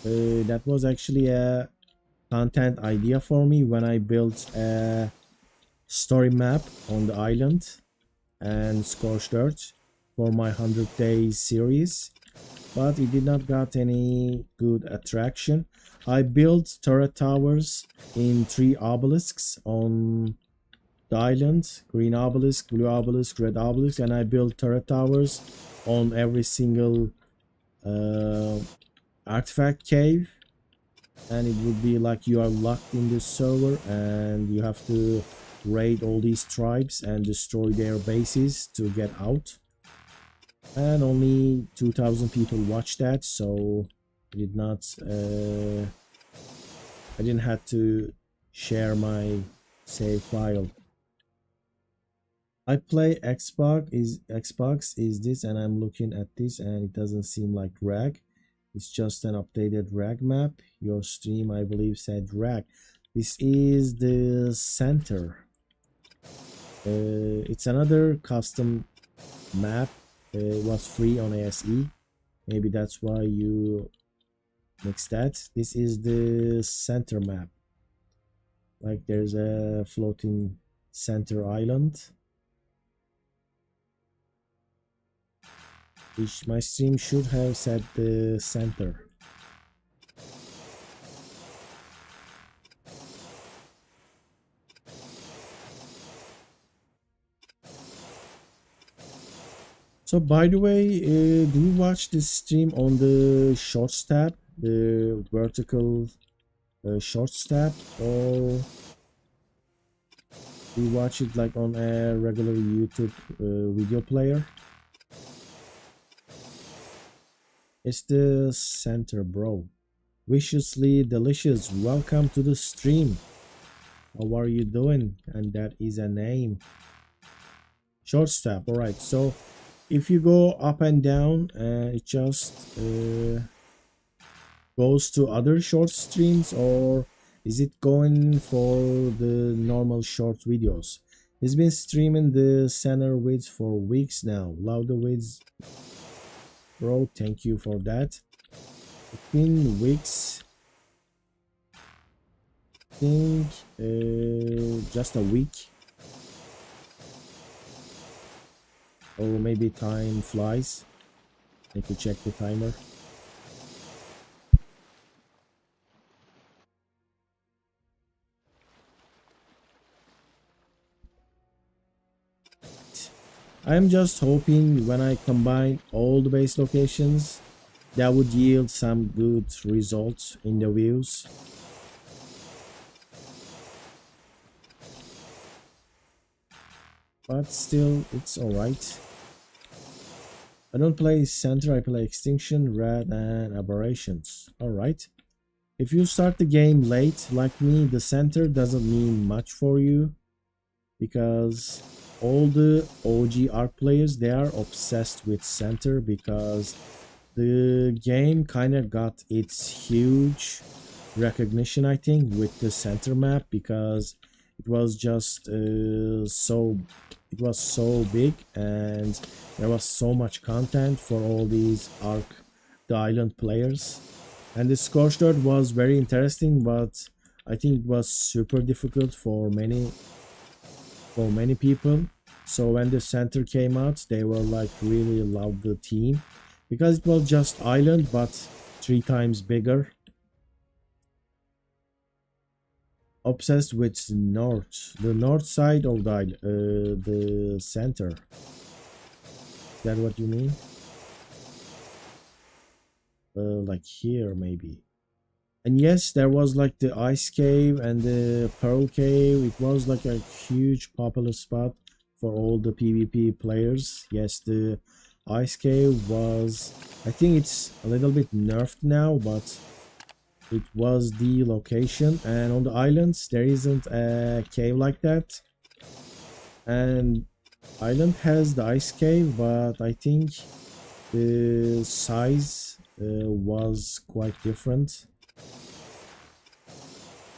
that was actually a content idea for me when I built a story map on the island and scorched earth for my 100 days series, but it did not got any good attraction. I built turret towers in 3 obelisks on the island: green obelisk, blue obelisk, red obelisk, and I built turret towers on every single artifact cave, and it would be like you are locked in this server and you have to raid all these tribes and destroy their bases to get out. And only 2,000 people watched that, so I did not I didn't have to share my save file. I play Xbox is this, and I'm looking at this and it doesn't seem like rag. It's just an updated rag map. Your stream, I believe, said rag. This is the center. It's another custom map. It was free on ASE. Maybe that's why you mixed that. This is the center map. Like there's a floating center island. Which my stream should have said the center. So by the way, do you watch this stream on the shorts tab, the vertical shorts tab, or do you watch it like on a regular YouTube video player? It's the center, bro. Viciously delicious. Welcome to the stream. How are you doing? And that is a name. Shorts tab. All right. So if you go up and down, it just goes to other short streams, or is it going for the normal short videos? He's been streaming the center width for weeks now. Love the width, bro. Thank you for that. It's been weeks. I think just a week. Or maybe time flies. I need to check the timer. I'm just hoping when I combine all the base locations, that would yield some good results in the views. But still, it's alright. I don't play center, I play extinction, red, and aberrations. Alright. If you start the game late, like me, the center doesn't mean much for you, because all the OG Ark players, they are obsessed with center, because the game kind of got its huge recognition, I think, with the center map, because it was just it was so big and there was so much content for all these Ark the Island players. And the Scorched Earth was very interesting, but I think it was super difficult for many people. So when the center came out, they were like really loved the team, because it was just island but 3 times bigger. Obsessed with the north side of the center. Is that what you mean? Like here maybe. And yes, there was like the ice cave and the pearl cave. It was like a huge popular spot for all the PvP players. Yes, the ice cave was, I think it's a little bit nerfed now, but it was the location. And on the islands there isn't a cave like that, and island has the ice cave, but I think the size was quite different.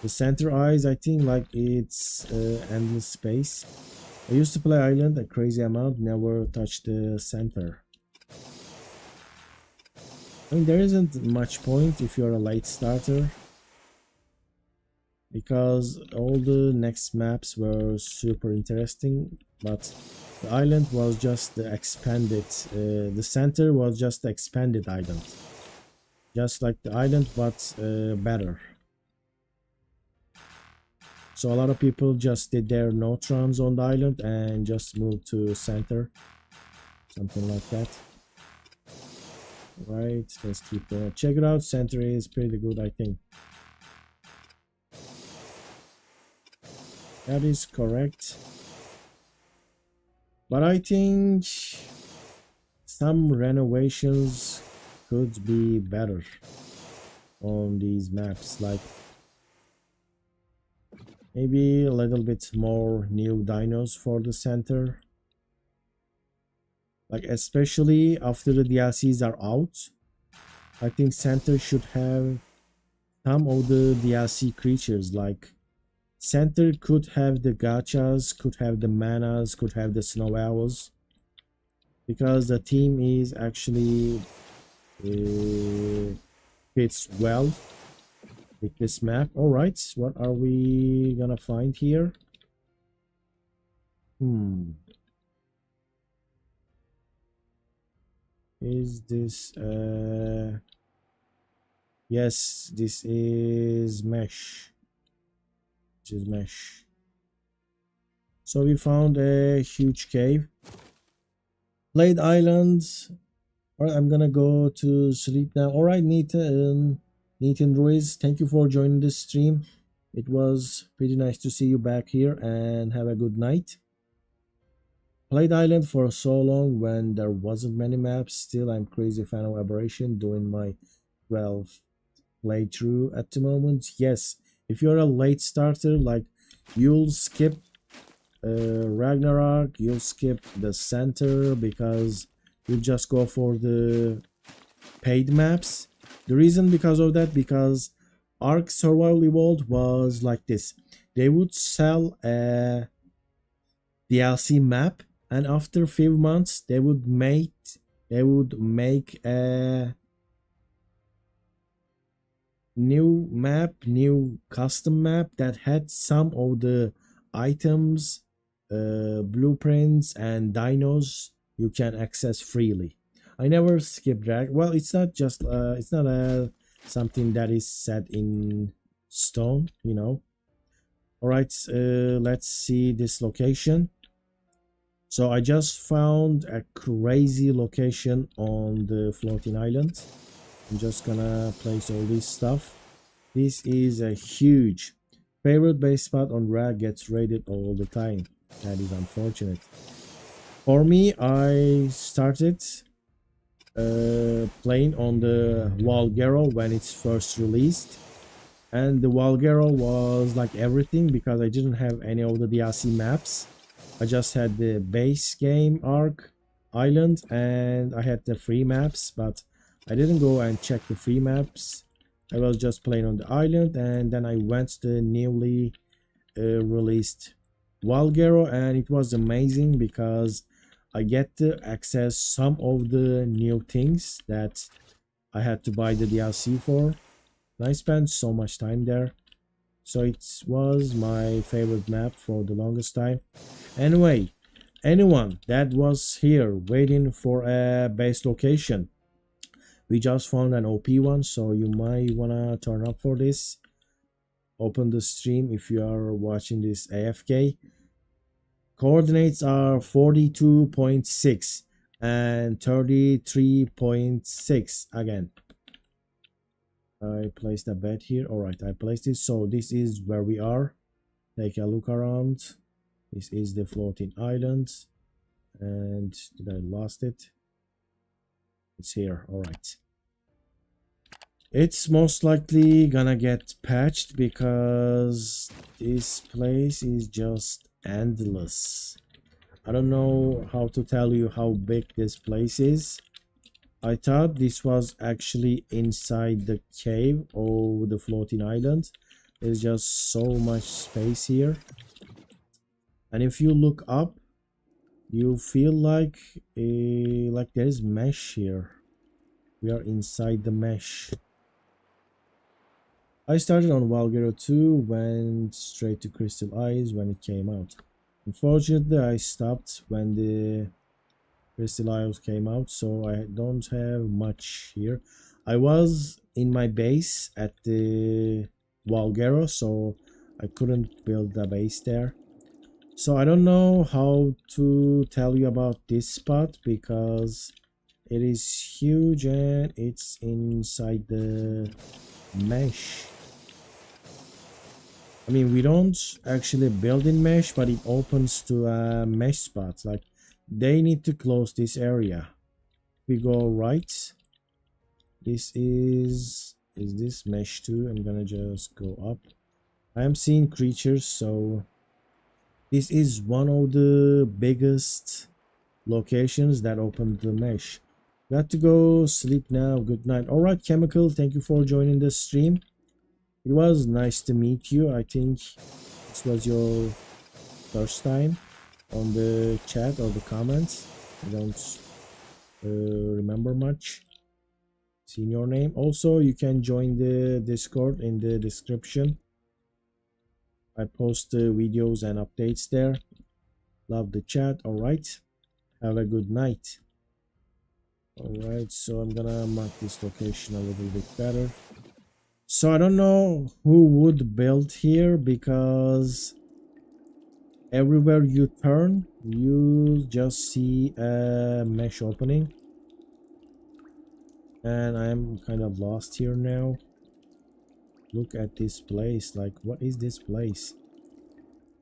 The center eyes, I think, like it's endless space. I used to play island a crazy amount, never touched the center. I mean, there isn't much point if you're a late starter, because all the next maps were super interesting, but the island was just the expanded, the center was just the expanded island. Just like the island, but better. So a lot of people just did their note runs on the island and just moved to center. Something like that. Right, let's keep going. Check it out, center is pretty good, I think. That is correct. But I think some renovations could be better on these maps, like maybe a little bit more new dinos for the center, like especially after the DLCs are out. I think center should have some of the DLC creatures, like center could have the gachas, could have the manas, could have the snow owls, because the team is actually fits well with this map. All right, what are we gonna find here? Is this yes, this is mesh. Which is mesh. So we found a huge cave. Blade Island. Alright, I'm gonna go to sleep now. Alright, Nathan Ruiz, thank you for joining this stream. It was pretty nice to see you back here, and have a good night. Played Island for so long when there wasn't many maps. Still, I'm crazy fan of Aberration, doing my 12th playthrough at the moment. Yes, if you're a late starter, like you'll skip Ragnarok, you'll skip the center, because you just go for the paid maps. The reason because of that, because Ark Survival Evolved was like this. They would sell a DLC map, and after few months they would make a new map, new custom map that had some of the items, blueprints and dinos you can access freely. I never skipped drag. Well, it's not just it's not a something that is set in stone, you know. All right, let's see this location. So I just found a crazy location on the floating island. I'm just gonna place all this stuff. This is a huge favorite base spot on Rag, gets raided all the time. That is unfortunate. For me, I started playing on the Valguero when it's first released, and the Valguero was like everything, because I didn't have any of the DLC maps. I just had the base game Ark Island, and I had the free maps, but I didn't go and check the free maps. I was just playing on the island, and then I went to the newly released Valguero, and it was amazing because I get to access some of the new things that I had to buy the DLC for. And I spent so much time there. So it was my favorite map for the longest time. Anyway, anyone that was here waiting for a base location, we just found an OP one, so you might wanna turn up for this. Open the stream if you are watching this AFK. Coordinates are 42.6 and 33.6 again. I placed a bet here. All right, I placed it. So this is where we are. Take a look around. This is the floating island. And did I lost it? It's here. All right. It's most likely gonna get patched because this place is just endless. I don't know how to tell you how big this place is. I thought this was actually inside the cave or the floating island. There's just so much space here. And if you look up, you feel like there's mesh here. We are inside the mesh. I started on Valgero 2, went straight to Crystal Eyes when it came out. Unfortunately, I stopped when the Crystal Isles came out, so I don't have much here. I was in my base at the Valgero, so I couldn't build a base there. So I don't know how to tell you about this spot because it is huge and it's inside the mesh. I mean, we don't actually build in mesh, but it opens to a mesh spot. Like, they need to close this area. We go right. This is this mesh too? I'm gonna just go up. I am seeing creatures, so this is one of the biggest locations that open the mesh. Got to go sleep now. Good night. All right, Chemical, thank you for joining the stream. It was nice to meet you. I think this was your first time on the chat or the comments. I don't remember much seeing your name. Also, you can join the Discord in the description. I post videos and updates there. Love the chat. All right, have a good night. All right, so I'm gonna mark this location a little bit better. So I don't know who would build here because everywhere you turn, you just see a mesh opening. And I'm kind of lost here now. Look at this place. Like, what is this place?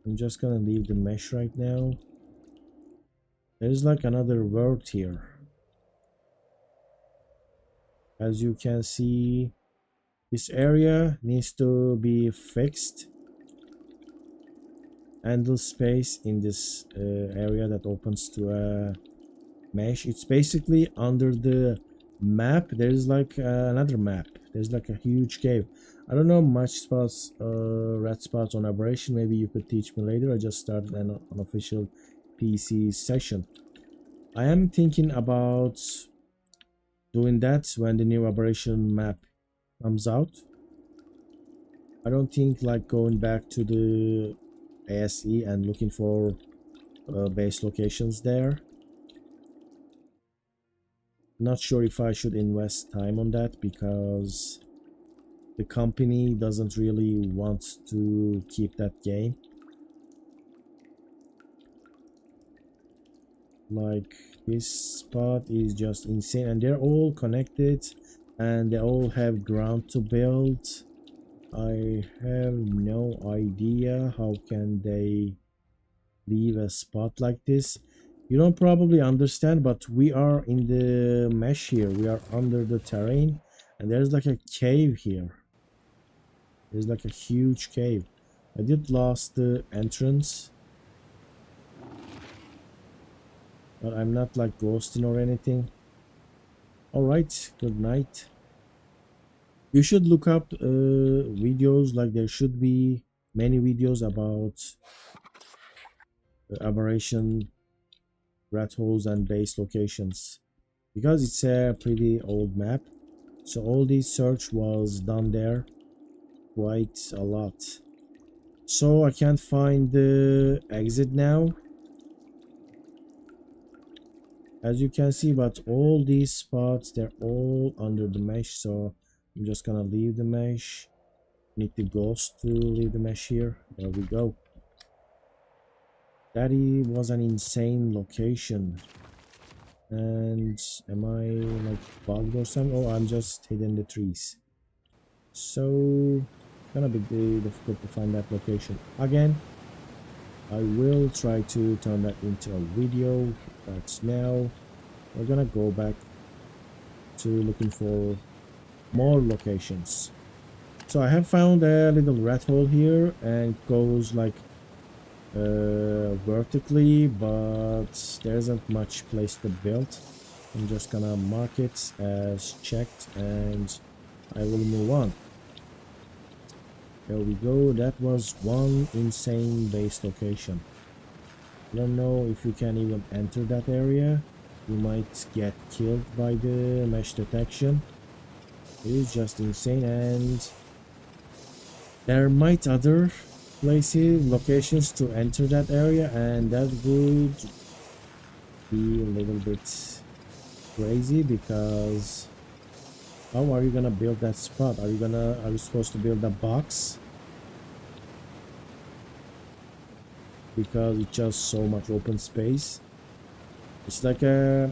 I'm just gonna leave the mesh right now. There's like another world here. As you can see, this area needs to be fixed. Handle space in this area that opens to a mesh. It's basically under the map. There's like another map. There's like a huge cave. I don't know much spots, red spots on Aberration. Maybe you could teach me later. I just started an unofficial PC session. I am thinking about doing that when the new Aberration map comes out. I don't think like going back to the ASE and looking for base locations there. Not sure if I should invest time on that because the company doesn't really want to keep that game. Like, this spot is just insane and they're all connected and they all have ground to build. I have no idea how can they leave a spot like this. You don't probably understand, but we are in the mesh here. We are under the terrain and there's like a cave here. There's like a huge cave. I did lost the entrance, but I'm not like ghosting or anything. All right, good night. You should look up videos. Like, there should be many videos about aberration, ratholes and base locations because it's a pretty old map, so all this search was done there quite a lot. So I can't find the exit now, as you can see, but all these spots, they're all under the mesh, so I'm just gonna leave the mesh. Need the ghost to leave the mesh here. There we go. That was an insane location. And am I like bugged or something? Oh, I'm just hidden the trees. So gonna be difficult to find that location again. I will try to turn that into a video, but now we're gonna go back to looking for more locations. So I have found a little rat hole here, and it goes like vertically, but there isn't much place to build. I'm just gonna mark it as checked and I will move on. There we go. That was one insane base location. I don't know if you can even enter that area. You might get killed by the mesh detection. It is just insane, and there might other places, locations to enter that area, and that would be a little bit crazy because how are you gonna build that spot? Are you supposed to build a box? Because it's just so much open space. It's like a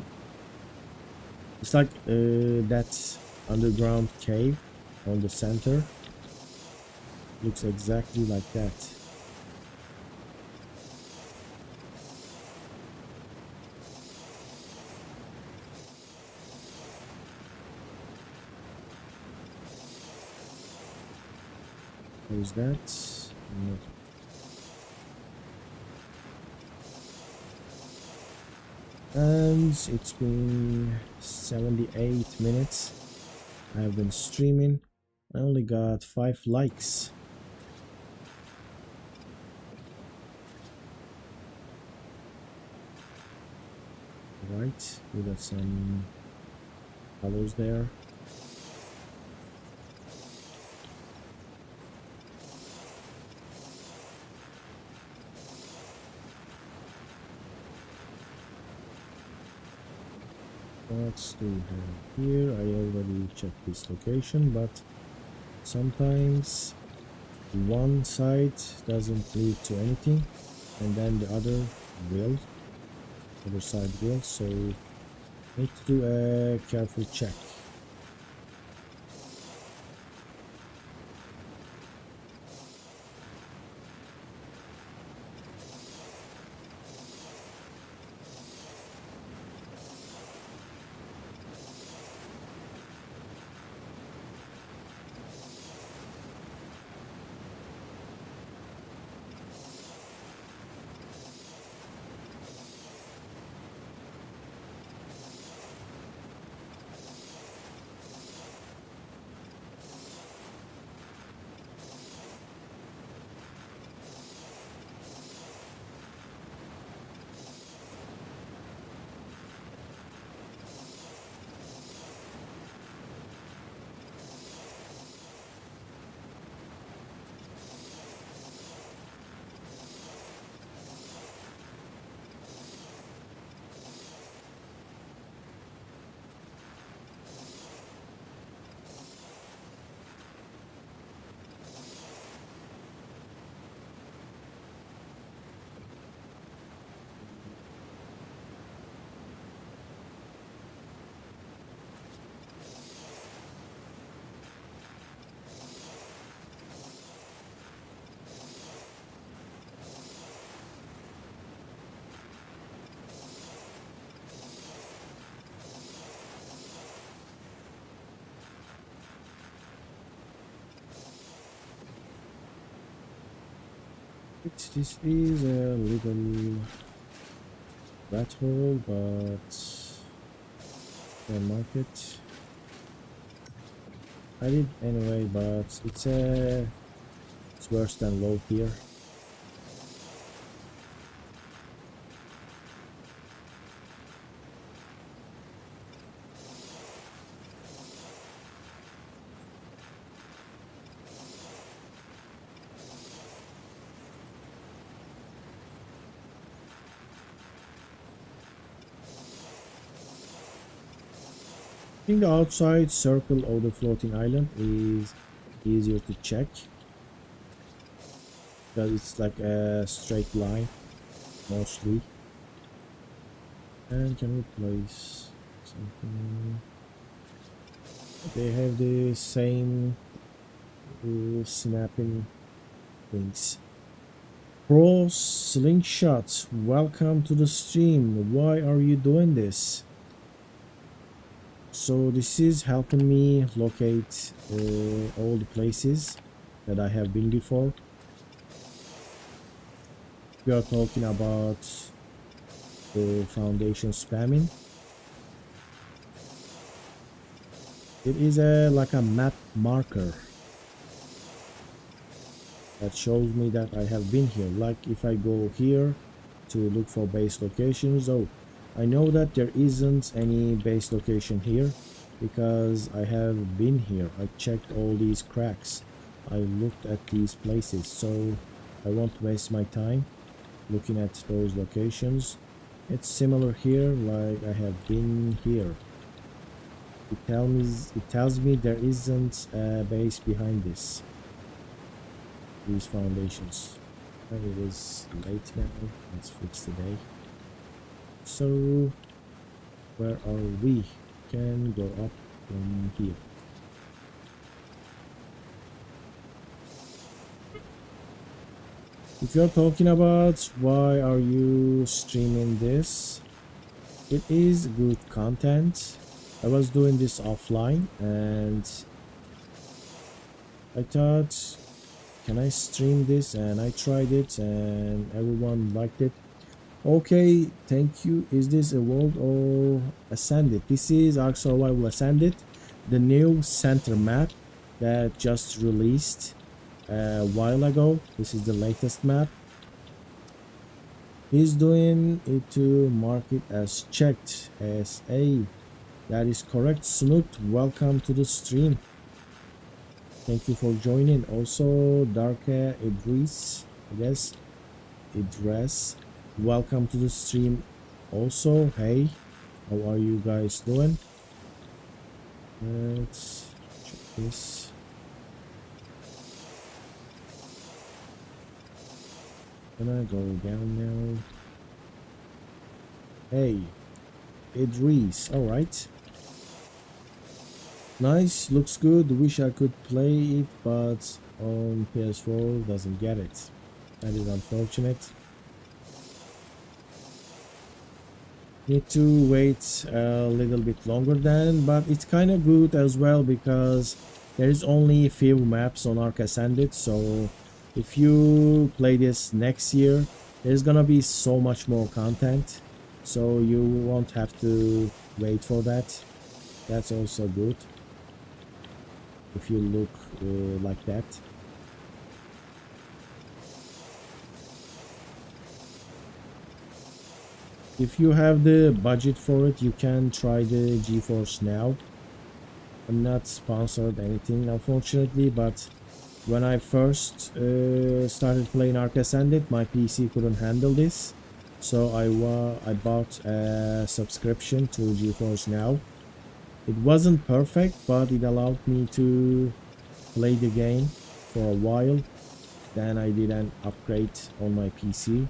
that underground cave on the center. Looks exactly like that. Where's that? No. And it's been 78 minutes. I have been streaming. I only got 5 likes. Right, we got some colors there. What do we have here? I already checked this location, but sometimes one side doesn't lead to anything, and then the other side will. So need to do a careful check. This is a little rat hole, but can mark it. I did anyway, but it's worse than low here. I think the outside circle of the floating island is easier to check because it's like a straight line mostly. And can we place something? They have the same snapping things. Bro, Slingshot, welcome to the stream. Why are you doing this? So this is helping me locate all the places that I have been before. We are talking about the foundation spamming. It is a like a map marker that shows me that I have been here. Like if I go here to look for base locations, oh, I know that there isn't any base location here because I have been here. I checked all these cracks. I looked at these places, so I won't waste my time looking at those locations. It's similar here, like I have been here. It tells me there isn't a base behind these foundations. And it is late now. Let's fix the day. So where are we? Can go up from here. If you're talking about why are you streaming this, it is good content. I was doing this offline and I thought, can I stream this? And I tried it and everyone liked it. Okay, thank you. Is this a world or Ascended? This is Ark Survival Ascended, the new center map that just released a while ago. This is the latest map. He's doing it to mark it as checked as a. That is correct. Snoot, welcome to the stream. Thank you for joining. Also, Darka Idris, I guess. Idris, welcome to the stream. Also, hey, how are you guys doing? Let's check this. Can I go down now? Hey, Idris, alright. Nice, looks good. Wish I could play it, but on PS4 doesn't get it. That is unfortunate. Need to wait a little bit longer then, but it's kind of good as well because there is only a few maps on Ark Ascended, so if you play this next year, there's gonna be so much more content, so you won't have to wait for that. That's also good if you look like that. If you have the budget for it, you can try the GeForce Now. I'm not sponsored anything, unfortunately, but when I first started playing Ark Ascended, my PC couldn't handle this, so I bought a subscription to GeForce Now. It wasn't perfect, but it allowed me to play the game for a while. Then I did an upgrade on my PC.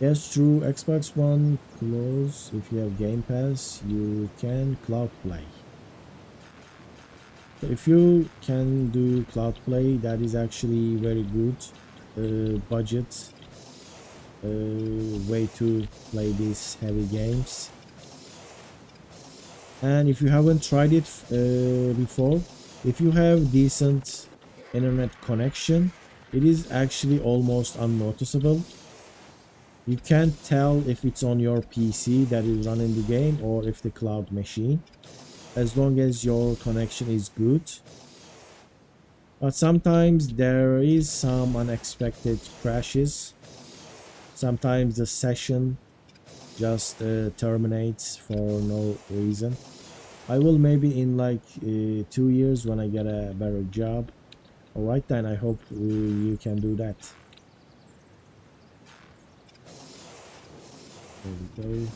Yes, true. Xbox One close. If you have Game Pass, you can cloud play. So if you can do cloud play, that is actually very good budget way to play these heavy games. And if you haven't tried it before, if you have decent internet connection, it is actually almost unnoticeable. You can't tell if it's on your PC that is running the game or if the cloud machine, as long as your connection is good. But sometimes there is some unexpected crashes. Sometimes the session just terminates for no reason. I will maybe in like 2 years when I get a better job. Alright then, I hope you can do that. There we go.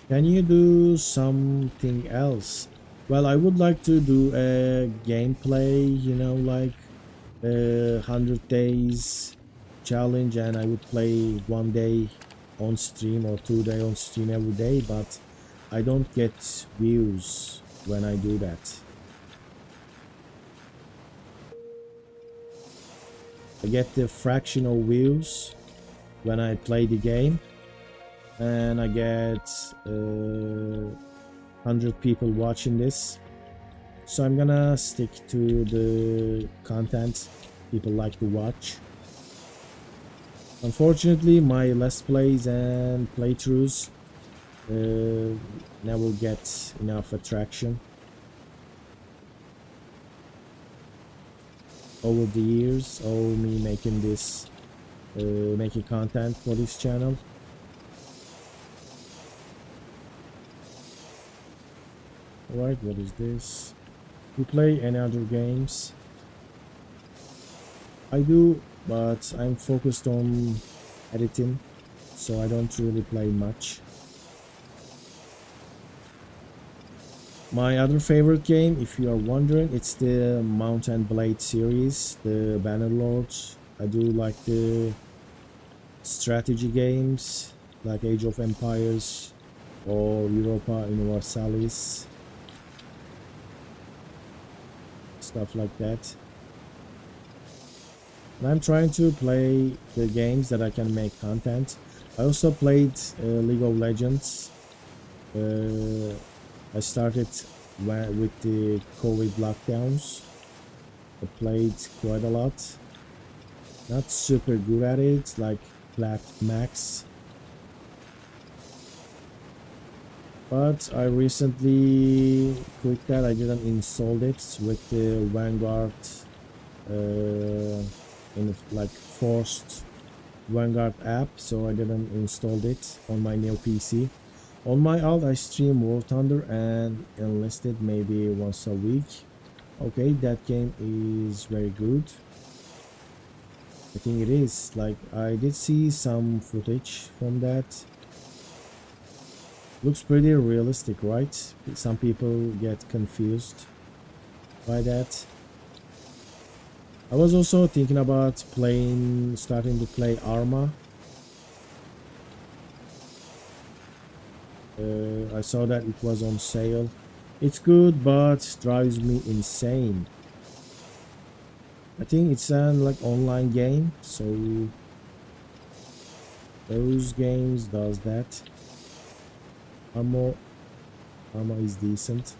Can you do something else? Well, I would like to do a gameplay, like 100 days challenge, and I would play 1 day on stream or 2 day on stream every day, but I don't get views when I do that. I get the fractional views when I play the game, and I get 100 people watching this. So I'm gonna stick to the content people like to watch. Unfortunately, my let's plays and playthroughs never get enough attraction. Over the years of me making this, making content for this channel. Alright, what is this? You play any other games? I do, but I'm focused on editing, so I don't really play much. My other favorite game, if you are wondering, it's the Mount and Blade series, the Bannerlords. I do like the strategy games like Age of Empires or Europa Universalis, stuff like that. And I'm trying to play the games that I can make content. I also played League of Legends. I started with the COVID lockdowns. I played quite a lot. Not super good at it, like Plat Max. But I recently quit that. I didn't install it with the Vanguard in like forced Vanguard app, so I didn't install it on my new PC. On my alt, I stream War Thunder and Enlisted maybe once a week. Okay, that game is very good. I think it is. Like, I did see some footage from that. Looks pretty realistic, right? Some people get confused by that. I was also thinking about starting to play Arma. I saw that it was on sale. It's good, but drives me insane. I think it's an like online game, so those games does that. Arma is decent.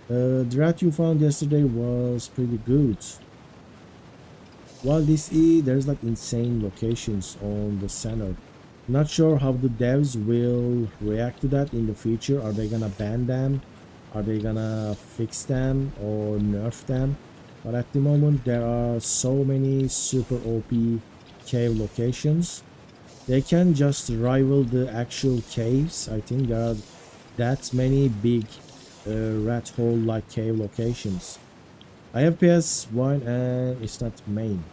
The rat you found yesterday was pretty good. While there's like insane locations on the center. Not sure how the devs will react to that in the future. Are they gonna ban them? Are they gonna fix them or nerf them? But at the moment there are so many super OP cave locations. They can just rival the actual caves. I think there are that many big rat hole like cave locations. I have PS1 and it's not main.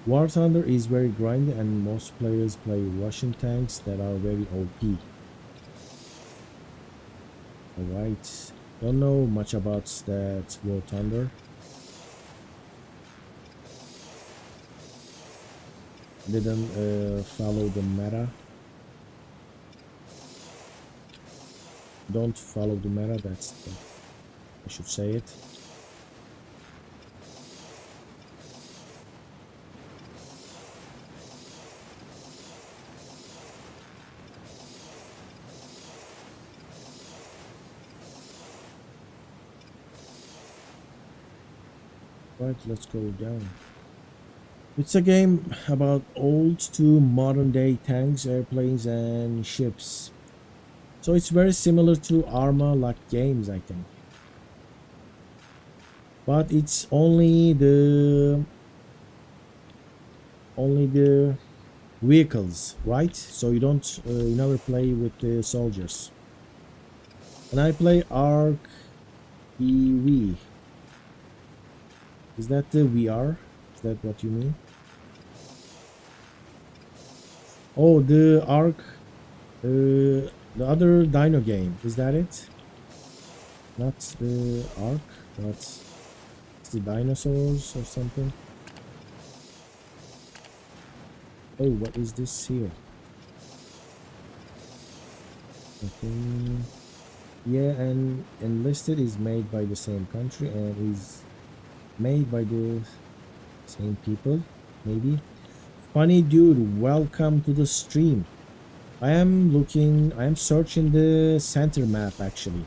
War Thunder is very grindy and most players play Russian tanks that are very OP. Alright, don't know much about that War Thunder. Didn't follow the meta. Don't follow the meta, I should say it. Right, let's go down. It's a game about old to modern day tanks, airplanes, and ships. So it's very similar to Arma like games, I think. But it's only the vehicles, right? So you never play with the soldiers. And I play Ark EV. Is that the VR? Is that what you mean? Oh, the Ark, the other Dino game. Is that it? Not the Ark, but it's the dinosaurs or something. Oh, what is this here? Okay. Yeah, and Enlisted is made by the same country and is made by the same people, maybe. Funny dude, welcome to the stream. I am searching the center map actually.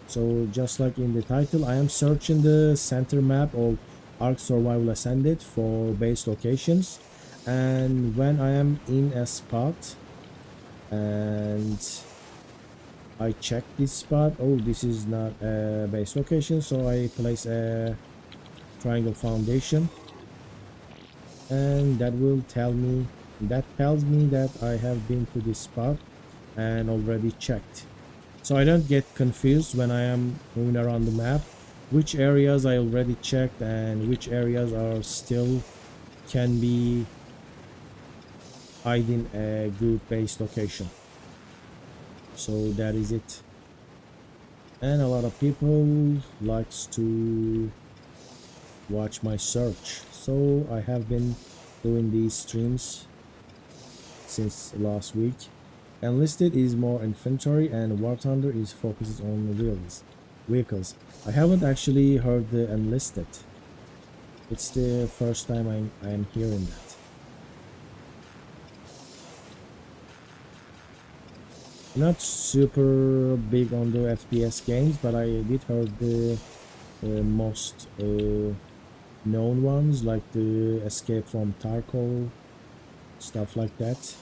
So just like in the title, I am searching the center map of Ark Survival Ascended for base locations. And when I am in a spot and I check this spot, oh, this is not a base location, so I place a triangle foundation, and that tells me that I have been to this spot and already checked. So I don't get confused when I am moving around the map, which areas I already checked and which areas are still can be hiding a good base location. So that is it. And a lot of people likes to watch my search. So I have been doing these streams since last week. Enlisted is more infantry and War Thunder is focused on vehicles. I haven't actually heard the Enlisted. It's the first time I am hearing that. Not super big on the FPS games, but I did heard the most known ones like the Escape from Tarkov, stuff like that.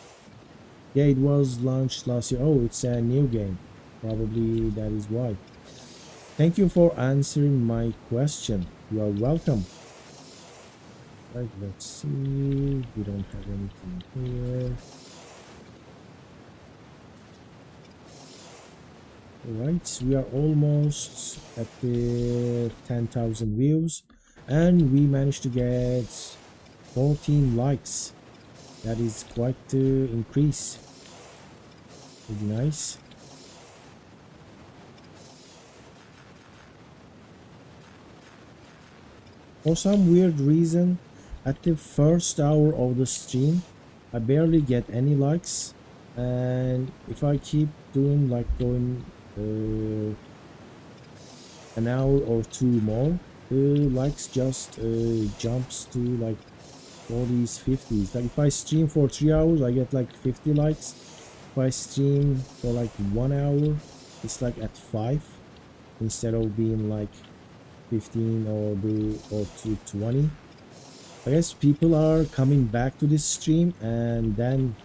Yeah, it was launched last year. Oh, it's a new game. Probably that is why. Thank you for answering my question. You are welcome. Right, let's see. We don't have anything here. Right, we are almost at the 10,000 views and we managed to get 14 likes. That is quite the increase. Pretty nice. For some weird reason, at the first hour of the stream, I barely get any likes, and if I keep doing like going an hour or two more, the likes just jumps to like 40s, 50s. Like if I stream for 3 hours, I get like 50 likes. If I stream for like 1 hour, it's like at 5 instead of being like 15 or to 20. I guess people are coming back to this stream and then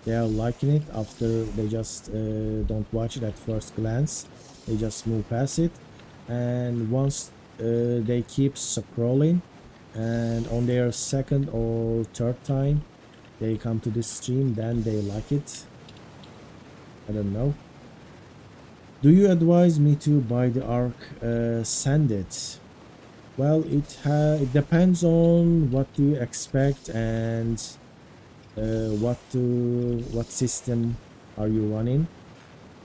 they are liking it after they just don't watch it at first glance. They just move past it, and once they keep scrolling and on their second or third time they come to this stream, then they like it. I don't know. Do you advise me to buy the Ark Ascended? Well, it depends on what you expect and what system are you running.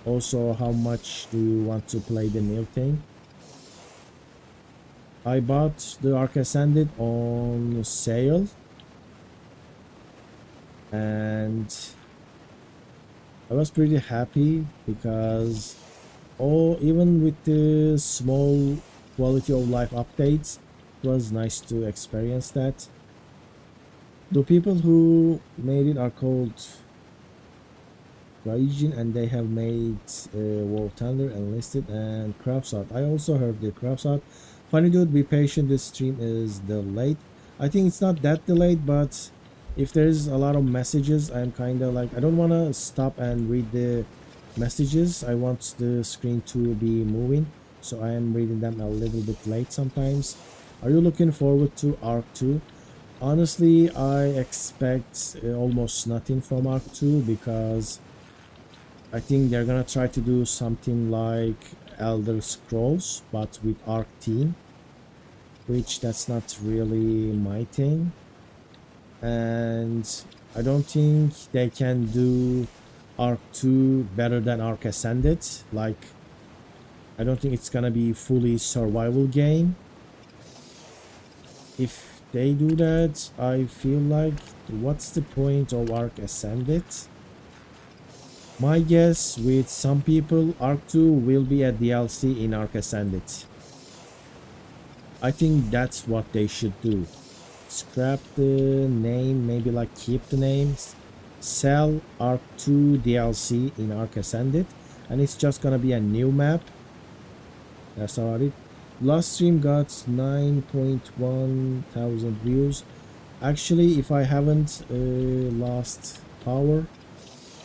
Also, how much do you want to play the new thing? I bought the Ark Ascended on sale, and I was pretty happy because even with the small quality of life updates, it was nice to experience that. The people who made it are called Kaizer, and they have made War Thunder, Enlisted, and Craftsart. I also heard the Craftsart. Funny dude, be patient. This stream is delayed. I think it's not that delayed, but if there's a lot of messages, I'm kind of like I don't want to stop and read the messages. I want the screen to be moving, so I am reading them a little bit late sometimes. Are you looking forward to Ark 2? Honestly, I expect almost nothing from Ark 2 because I think they're gonna try to do something like Elder Scrolls but with Ark team, which that's not really my thing. And I don't think they can do Ark 2 better than Ark Ascended. Like, I don't think it's gonna be fully survival game. If they do that, I feel like what's the point of Ark Ascended? My guess with some people, Ark 2 will be a DLC in Ark Ascended. I think that's what they should do. Scrap the name, maybe like keep the names, sell Ark 2 DLC in Ark Ascended, and it's just gonna be a new map. That's about it. Last stream got 9.1 thousand views. Actually, if I haven't lost power,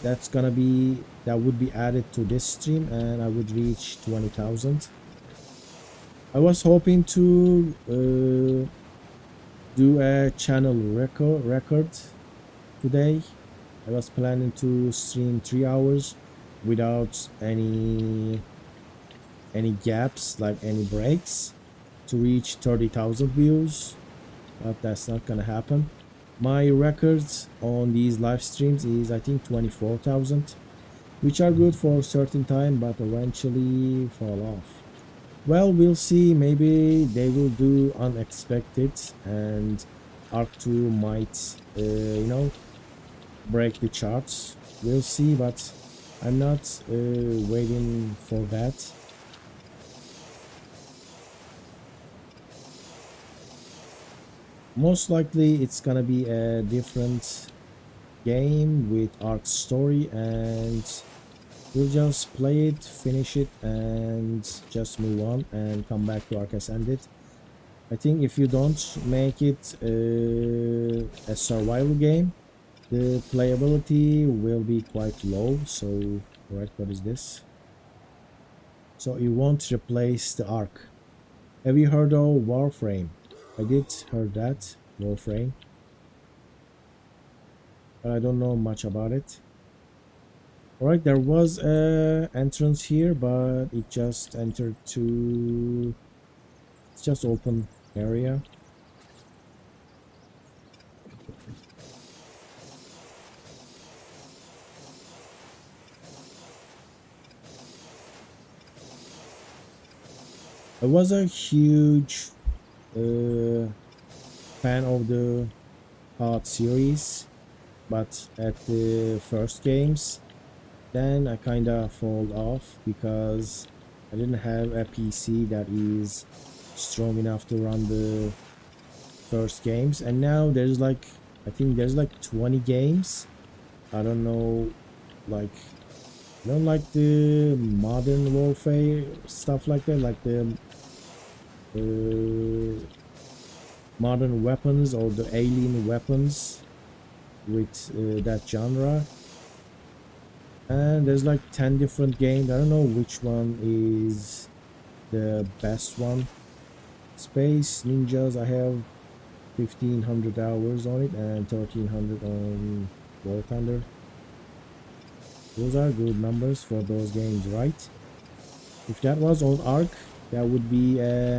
that would be added to this stream and I would reach 20,000. I was hoping to do a channel record today. I was planning to stream 3 hours without any gaps, like any breaks, to reach 30,000 views, but that's not gonna happen. My records on these live streams is I think 24,000, which are good for a certain time but eventually fall off. Well, we'll see. Maybe they will do unexpected and Arc 2 might break the charts. We'll see, but I'm not waiting for that. Most likely it's gonna be a different game with Ark story, and we'll just play it, finish it, and just move on and come back to Ark Ascended. I think if you don't make it a survival game, the playability will be quite low. So, right, what is this? So it won't replace the Ark. Have you heard of Warframe? I did heard that, Warframe, but I don't know much about it. Alright, there was a entrance here, but it just entered to... it's just open area. I was a huge fan of the COD series, but at the first games, then I kinda fall off because I didn't have a PC that is strong enough to run the first games, and now there's like, I think there's like 20 games. I don't know, like, I don't like the modern warfare stuff like that, like the modern weapons or the alien weapons with that genre. And there's like 10 different games. I don't know which one is the best one. Space Ninjas, I have 1500 hours on it and 1300 on War Thunder. Those are good numbers for those games, right? If that was on Ark, that would be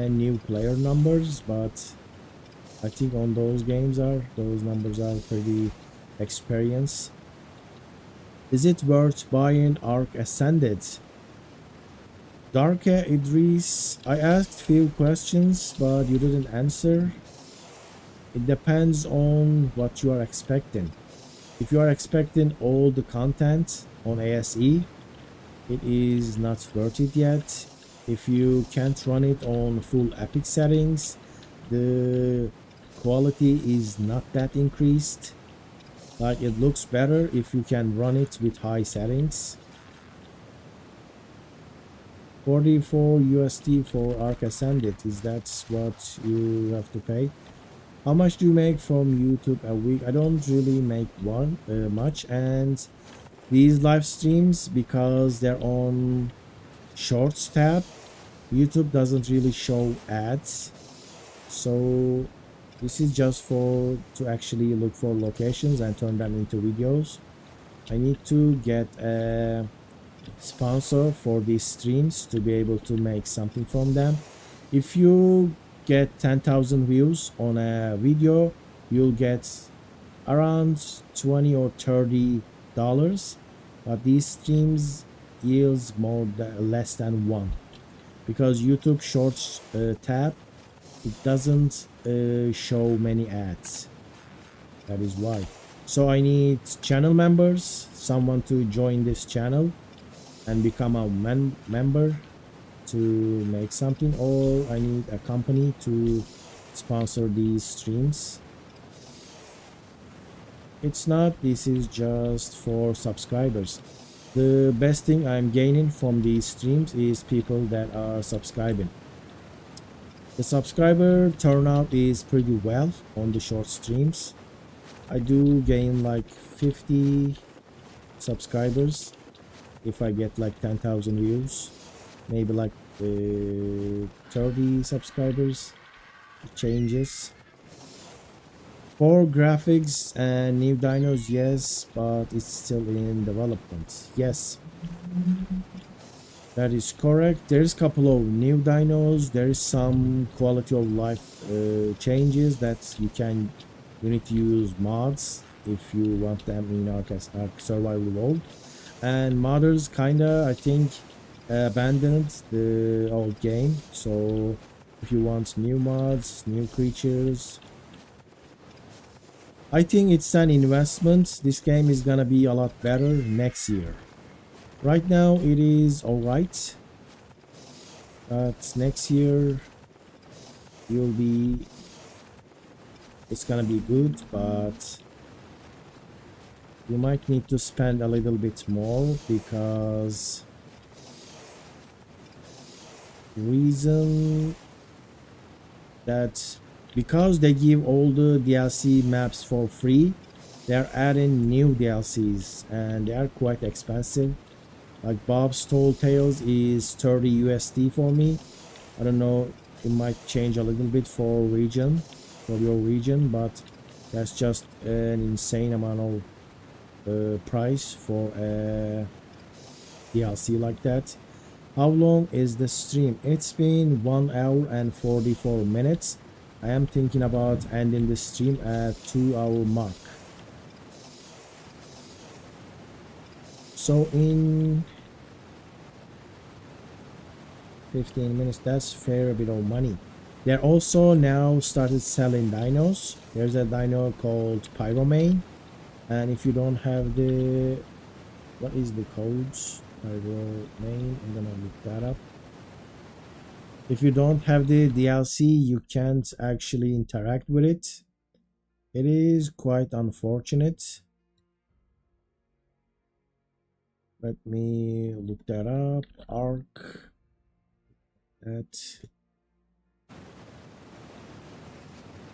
new player numbers, but I think on those numbers are pretty experienced. Is it worth buying Ark Ascended? Darka Idris, I asked few questions, but you didn't answer. It depends on what you are expecting. If you are expecting all the content on ASE, it is not worth it yet. If you can't run it on full epic settings, the quality is not that increased. Like, it looks better if you can run it with high settings. 44 USD for Ark Ascended, is that what you have to pay? How much do you make from YouTube a week? I don't really make much, and these live streams, because they're on Shorts tab, YouTube doesn't really show ads, so this is just to actually look for locations and turn them into videos. I need to get a sponsor for these streams to be able to make something from them. If you get 10,000 views on a video, you'll get around 20 or 30 dollars, but these streams yields less than one, because YouTube Shorts tab, it doesn't show many ads. That is why. So I need channel members, someone to join this channel and become a member to make something, or I need a company to sponsor these streams. It's not, this is just for subscribers. The best thing I'm gaining from these streams is people that are subscribing. The subscriber turnout is pretty well on the short streams. I do gain like 50 subscribers if I get like 10,000 views, maybe like 30 subscribers. It changes. For graphics and new dinos, yes, but it's still in development. Yes, that is correct. There's a couple of new dinos. There is some quality of life changes that you need to use mods if you want them in Ark Survival Evolved. And modders kinda, I think, abandoned the old game. So if you want new mods, new creatures, I think it's an investment. This game is gonna be a lot better next year. Right now it is alright, but next year it's gonna be good, but you might need to spend a little bit more, because reason that because they give all the DLC maps for free, they're adding new DLCs and they are quite expensive. Like Bob's Tall Tales is 30 USD for me. I don't know, it might change a little bit for your region, but that's just an insane amount of price for a DLC like that. How long is the stream? It's been 1 hour and 44 minutes. I am thinking about ending the stream at 2-hour mark. So in 15 minutes, that's fair bit of money. They're also now started selling dinos. There's a dino called Pyromane, and if you don't have the, what is the codes? Pyromane, I'm gonna look that up. If you don't have the DLC, you can't actually interact with it. It is quite unfortunate. Let me look that up. Ark. That.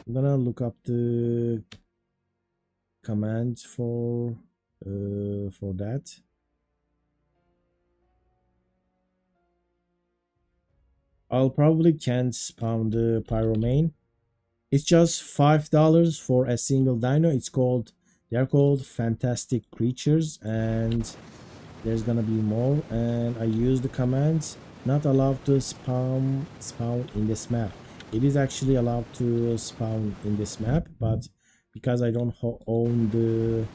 I'm gonna look up the command for that. I'll probably can't spawn the Pyromane. It's just $5 for a single dino. They're called Fantastic Creatures, and there's gonna be more. And I use the commands. Not allowed to spawn in this map. It is actually allowed to spawn in this map, but because I don't own the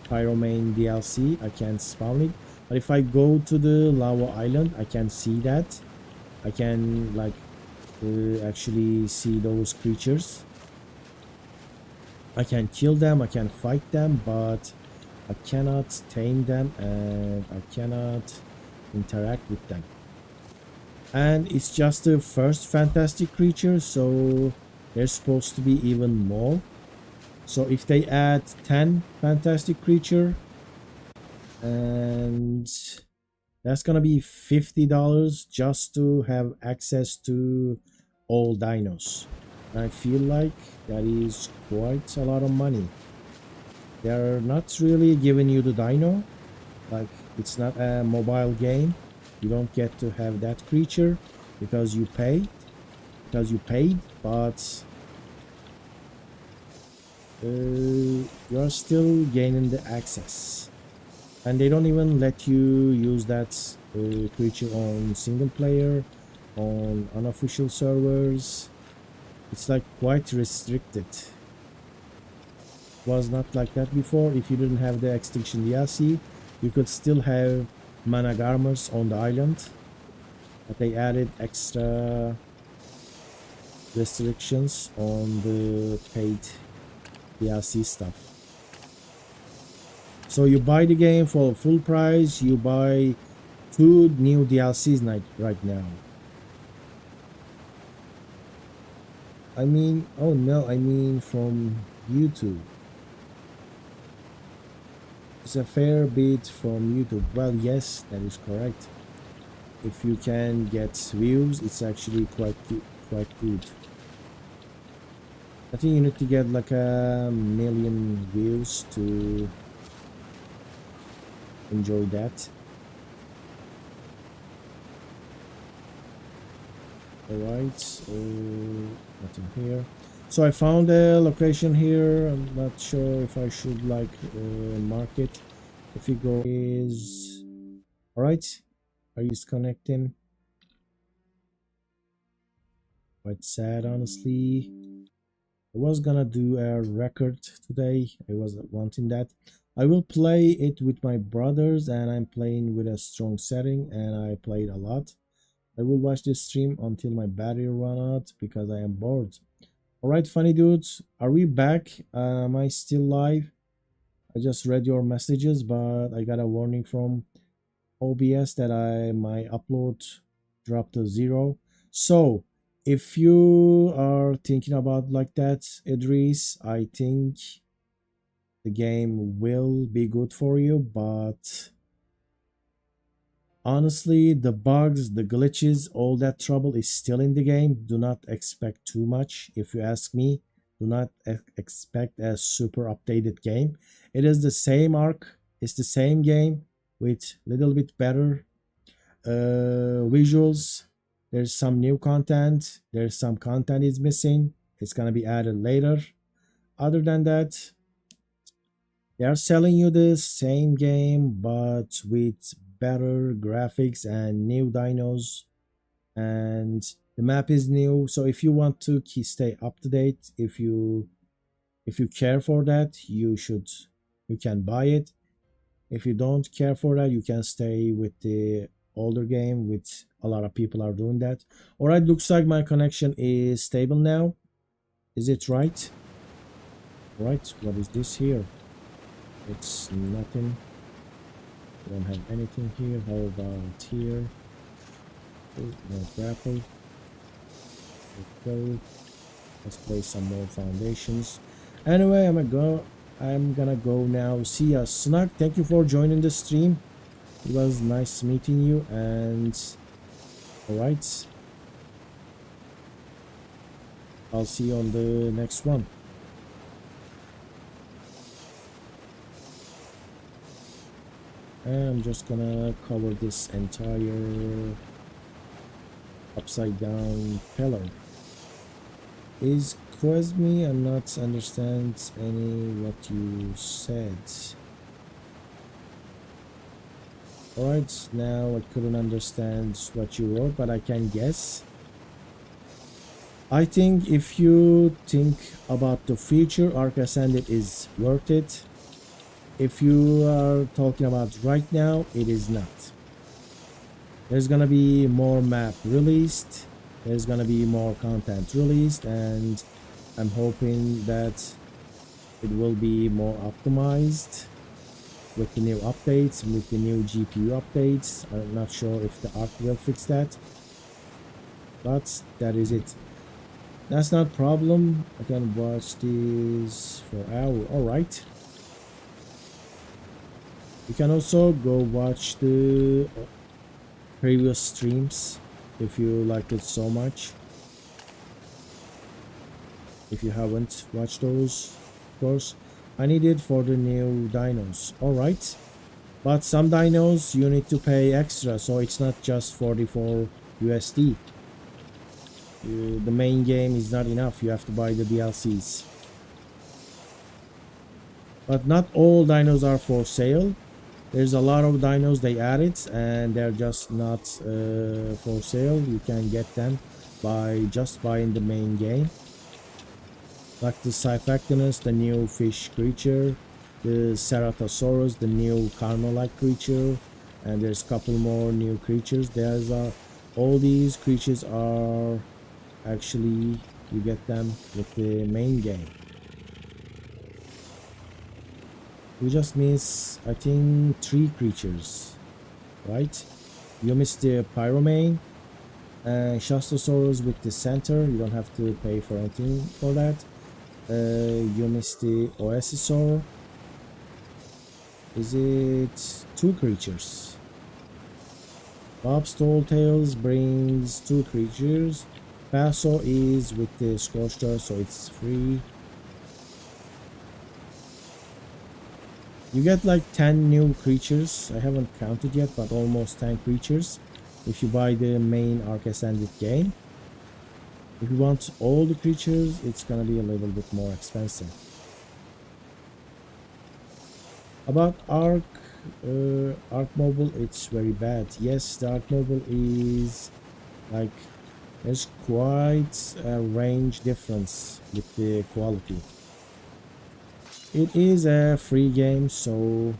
Pyromane DLC, I can't spawn it. But if I go to the lava island, I can see that. I can like actually see those creatures. I can kill them, I can fight them, but I cannot tame them and I cannot interact with them. And it's just the first fantastic creature, so there's supposed to be even more. So if they add 10 fantastic creature, and that's gonna be $50 just to have access to all dinos. And I feel like that is quite a lot of money. They're not really giving you the dino, like it's not a mobile game. You don't get to have that creature because you paid, but you're still gaining the access. And they don't even let you use that creature on single player, on unofficial servers. It's like quite restricted. Was not like that before. If you didn't have the Extinction DLC, you could still have mana garmers on the island, but they added extra restrictions on the paid DLC stuff. So you buy the game for full price, you buy 2 new DLCs right now. I mean, oh no, I mean from YouTube. It's a fair bit from YouTube. Well, yes, that is correct. If you can get views, it's actually quite good. I think you need to get like 1,000,000 views to enjoy that. Alright, nothing here. So I found a location here. I'm not sure if I should like mark it. If you go is alright. Are you disconnecting? Quite sad, honestly. I was gonna do a record today. I was wanting that. I will play it with my brothers, and I'm playing with a strong setting, and I played a lot. I will watch this stream until my battery run out because I am bored. Alright, funny dudes, are we back? Am I still live? I just read your messages, but I got a warning from OBS that my upload dropped to 0. So if you are thinking about like that, Idris, I think the game will be good for you, but honestly, the bugs, the glitches, all that trouble is still in the game. Do not expect too much. If you ask me, do not expect a super updated game. It is the same Ark. It's the same game with little bit better visuals. There's some new content. There's some content is missing. It's gonna be added later. Other than that, they are selling you the same game but with better graphics and new dinos, and the map is new. So if you want to stay up to date, if you care for that, you can buy it. If you don't care for that, you can stay with the older game, with a lot of people are doing that. All right, looks like my connection is stable now. Is it right? All right, what is this here? It's nothing. Don't have anything here. How about here? Oh, no grapple. Okay. Let's place some more foundations. Anyway, I'm gonna go now. See ya, Snug. Thank you for joining the stream. It was nice meeting you, and alright. I'll see you on the next one. And I'm just gonna cover this entire upside down pillar. Is Quasme? I'm not understand any what you said. Alright, now I couldn't understand what you wrote, but I can guess. I think if you think about the future, Ark Ascended is worth it. If you are talking about right now, it is not. There's gonna be more map released, there's gonna be more content released, and I'm hoping that it will be more optimized with the new updates, with the new GPU updates. I'm not sure if the Ark will fix that, but that is it. That's not problem. I can watch this for hours. All right. You can also go watch the previous streams if you liked it so much. If you haven't watched those, of course, I need it for the new dinos. All right, but some dinos you need to pay extra, so it's not just 44 USD. The main game is not enough. You have to buy the DLCs. But not all dinos are for sale. There's a lot of dinos they added, and they're just not for sale. You can get them by just buying the main game. like the Cyphactinus, the new fish creature, the Ceratosaurus, the new Carno-like creature, and there's a couple more new creatures. All these creatures are actually, you get them with the main game. We just miss, I think, 3 creatures, right? You miss the Pyromane and Shastosaurus with the center. You don't have to pay for anything for that. You miss the Oasisaur. Is it 2 creatures? Bob's Tall Tales brings 2 creatures. Paso is with the Scorched Earth, so it's free. You get like 10 new creatures. I haven't counted yet, but almost 10 creatures if you buy the main Ark Ascended game. If you want all the creatures, it's gonna be a little bit more expensive. About Ark Mobile, it's very bad. Yes, the Ark Mobile is like, there's quite a range difference with the quality. It is a free game, so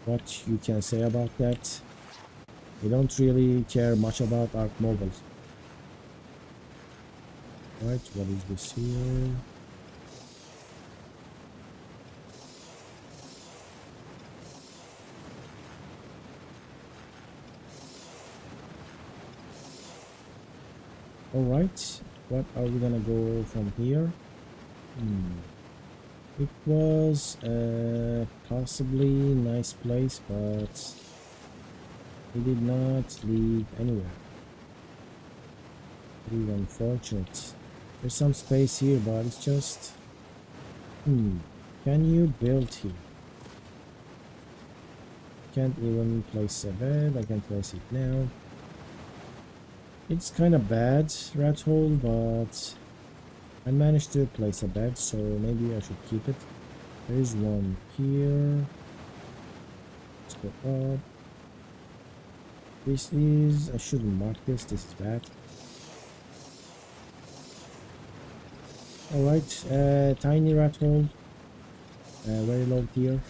what you can say about that? I don't really care much about Ark Mobile. Right, what is this here? Alright, what are we gonna go from here? It was a possibly nice place, but we did not leave anywhere. Really unfortunate. There's some space here, but it's just... Can you build here? Can't even place a bed. I can place it now. It's kind of bad, rat hole, but I managed to place a bed, so maybe I should keep it. There's one here. Let's go up. This is... I shouldn't mark this. This is bad. Alright, tiny rat hole. Very low tier.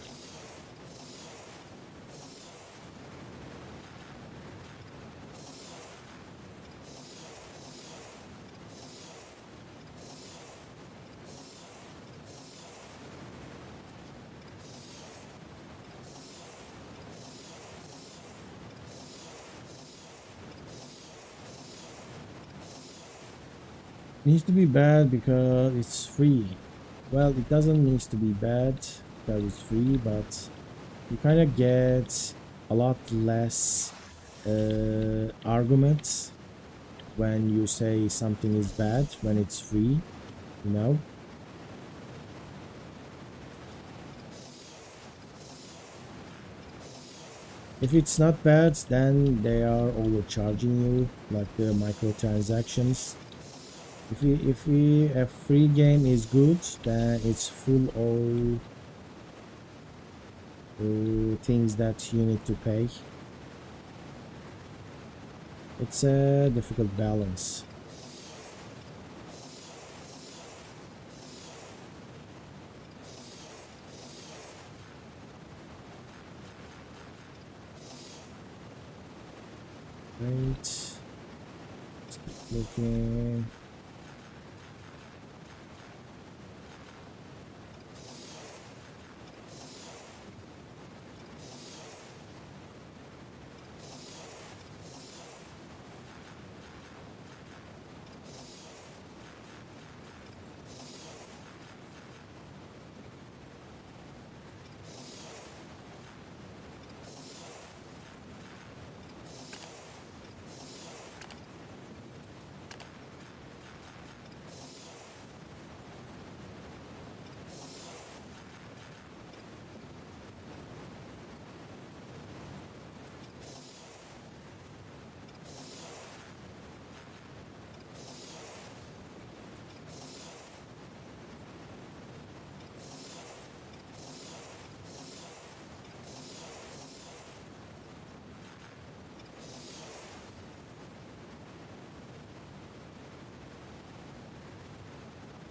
Needs to be bad because it's free. Well, it doesn't need to be bad because it's free, but you kind of get a lot less arguments when you say something is bad when it's free, you know? If it's not bad, then they are overcharging you, like the microtransactions. If a free game is good, then it's full of things that you need to pay. It's a difficult balance. Right. Let's keep looking.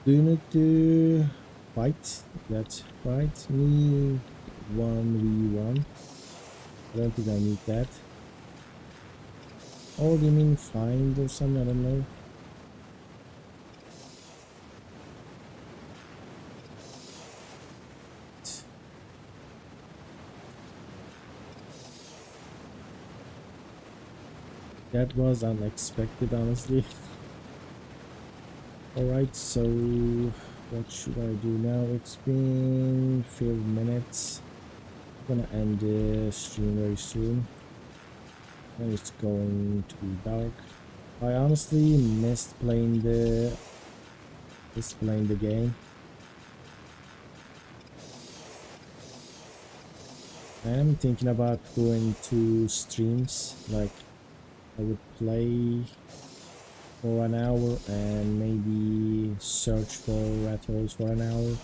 Do you need to fight? That's right. Me 1v1. I don't think I need that. Oh, do you mean find or something? I don't know. That was unexpected, honestly. Alright, so what should I do now? It's been 5 minutes. I'm gonna end the stream very soon. And it's going to be dark. I honestly missed playing the game. I'm thinking about doing 2 streams. Like I would play for an hour and maybe search for ratholes for an hour.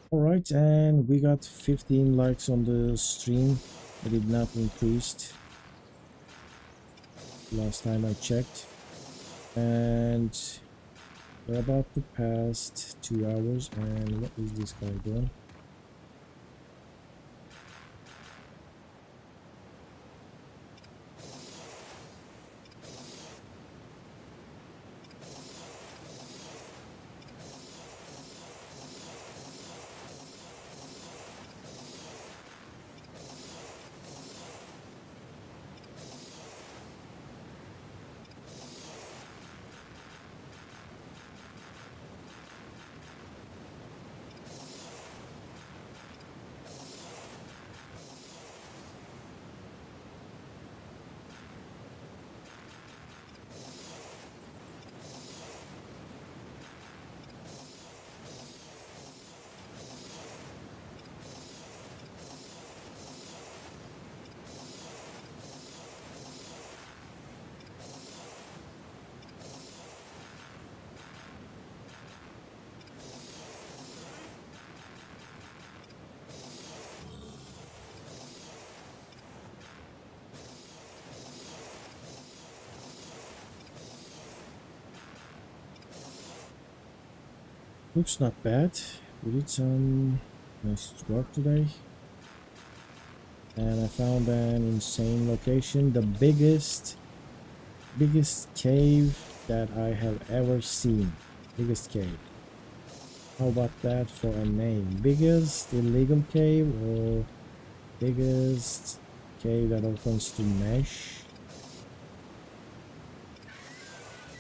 Alright, and we got 15 likes on the stream. I did not increase last time I checked. And we're about to pass 2 hours. And what is this guy doing? Looks not bad. We did some nice work today. And I found an insane location. The biggest cave that I have ever seen. Biggest cave. How about that for a name? Biggest illegal cave or biggest cave that opens to mesh?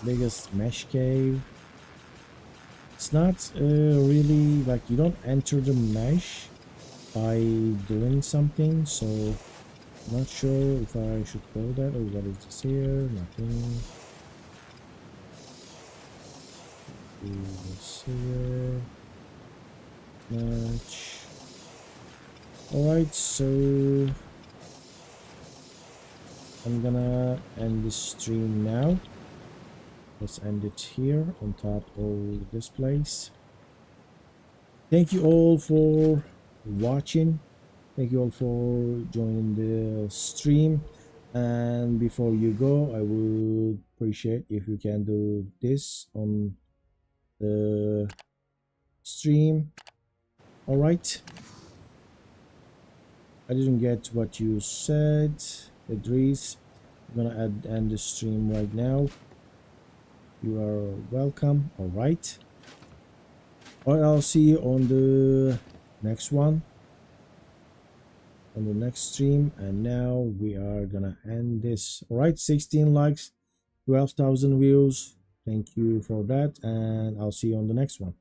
Biggest mesh cave. It's not really like you don't enter the mesh by doing something, so I'm not sure if I should go that. Oh, what is this here? Nothing. Do this here. Match. Alright, so I'm gonna end this stream now. Let's end it here on top of this place. Thank you all for watching. Thank you all for joining the stream. And before you go, I would appreciate if you can do this on the stream. All right. I didn't get what you said, Idris. I'm gonna end the stream right now. You are welcome. All right. Or I'll see you on the next one, on the next stream. And now we are gonna end this. All right, 16 likes, 12,000 views. Thank you for that, and I'll see you on the next one.